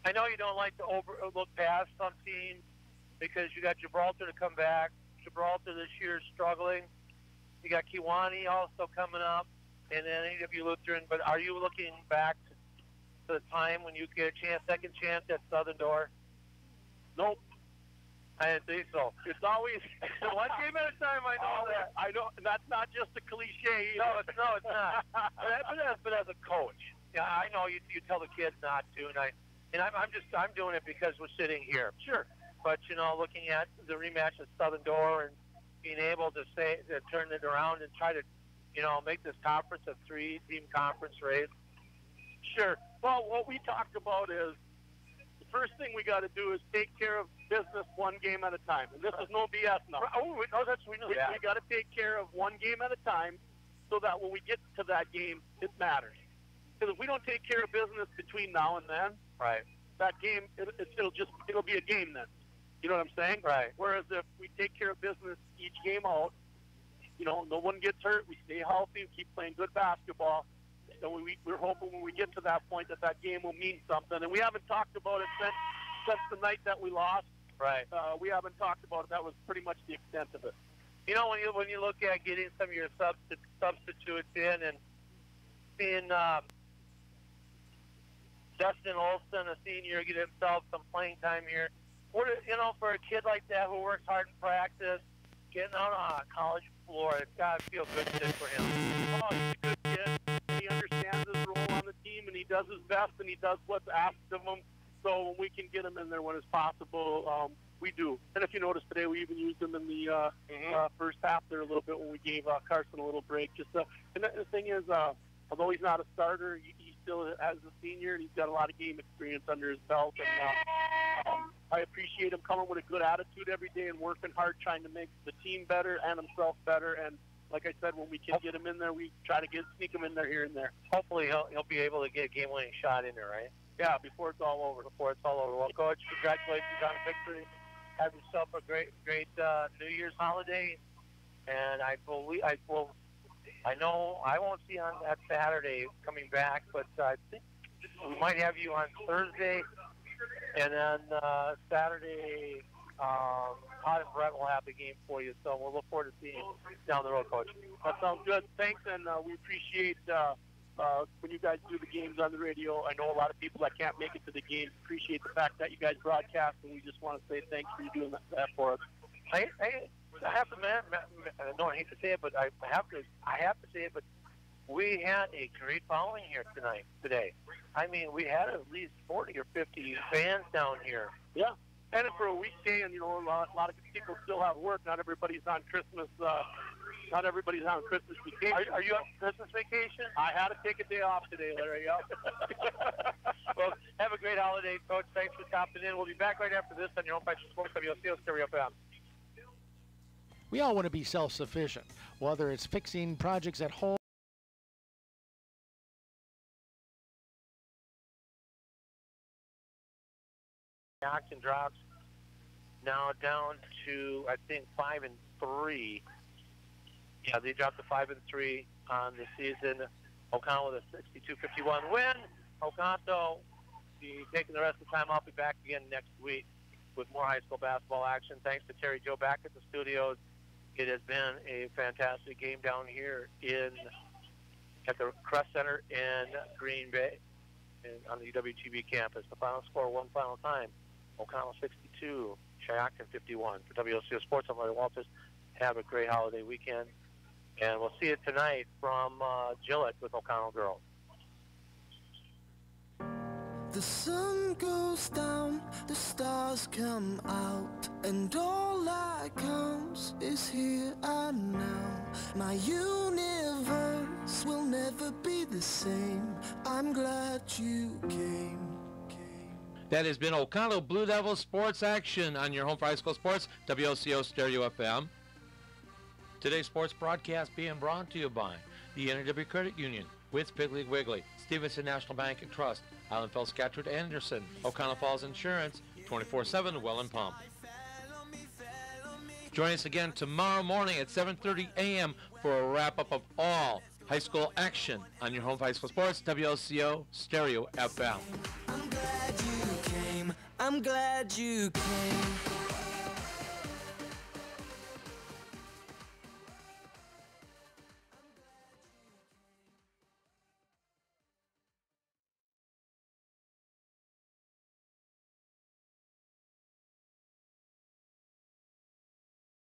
I know you don't like to look past some teams because you got Gibraltar to come back. Gibraltar this year is struggling. You got Kewanee also coming up, and then AW Lutheran. But are you looking back to the time when you get a second chance at Southern Door? Nope. I didn't think so. It's always one game at a time. I know that. I know that's not just a cliche. No, it's not. but as a coach, yeah, I know you tell the kids not to, and I'm doing it because we're sitting here. Sure. But looking at the rematch at Southern Door and being able to turn it around and try to, make this conference a 3-team conference race. Sure. Well, what we talked about is the first thing we got to do is take care of business one game at a time. And this is no BS now. We got to take care of one game at a time so that when we get to that game, it matters. Because if we don't take care of business between now and then, right, that game, it'll be a game then. You know what I'm saying? Right. Whereas if we take care of business each game out, no one gets hurt, we stay healthy, we keep playing good basketball, then we're hoping when we get to that point that game will mean something. And we haven't talked about it since the night that we lost. Right. We haven't talked about it. That was pretty much the extent of it. When you look at getting some of your substitutes in and seeing Justin Olson, a senior, get himself some playing time here. For a kid like that who works hard in practice, getting out on a college floor, it's got to feel good for him. Oh, he's a good kid. He understands his role on the team, and he does his best, and he does what's asked of him. So when we can get him in there when it's possible, we do. And if you notice today, we even used him in the first half there a little bit when we gave Carson a little break. And the thing is, although he's not a starter, he still has a senior, and he's got a lot of game experience under his belt. And I appreciate him coming with a good attitude every day and working hard, trying to make the team better and himself better. And like I said, when we can get him in there, we try to sneak him in there here and there. Hopefully he'll be able to get a game-winning shot in there, right? Yeah, before it's all over. Well, Coach, congratulations on the victory. Have yourself a great New Year's holiday. And I know I won't see you on that Saturday coming back, but I think we might have you on Thursday. And then Saturday, Todd and Brett will have the game for you. So we'll look forward to seeing you down the road, Coach. That sounds good. Thanks, and we appreciate when you guys do the games on the radio. I know a lot of people that can't make it to the games appreciate the fact that you guys broadcast, and we just want to say thanks for you doing that for us. I have to, man. No, I hate to say it, but I have to say it. But We had a great following here today. I mean, we had at least 40 or 50 fans down here. Yeah. And for a weekday, and, you know, a lot of people still have work. Not everybody's on Christmas. Not everybody's on Christmas vacation. Are you on Christmas vacation? I had to take a day off today, Larry. Yeah. Well, have a great holiday, Coach. Thanks for stopping in. We'll be back right after this on your Home Fashion Sports WOCO Stereo FM. We all want to be self-sufficient, whether it's fixing projects at home. Shiocton drops now down to, I think, 5-3. Yeah, they dropped to 5-3 on the season. Oconto with a 62-51 win. Oconto be taking the rest of the time. I'll be back again next week with more high school basketball action. Thanks to Terry Joe back at the studios. It has been a fantastic game down here at the Kress Center in Green Bay on the UWGB campus. The final score one final time. Oconto 62, Shiocton 51. For WOCO Sports, I'm Larry Walters. Have a great holiday weekend. And we'll see you tonight from Gillette with Oconto Girls. The sun goes down, the stars come out, and all that counts is here and now. My universe will never be the same. I'm glad you came. That has been Oconto Blue Devils sports action on your home for high school sports, WOCO Stereo FM. Today's sports broadcast being brought to you by the NW Credit Union, with Piggly Wiggly, Stevenson National Bank and Trust, Islandfeld, Scatcherd, Anderson, Oconto Falls Insurance, 24/7 Well and Pump. Join us again tomorrow morning at 7:30 a.m. for a wrap-up of all high school action on your home for high school sports, WOCO Stereo FM. I'm glad you came.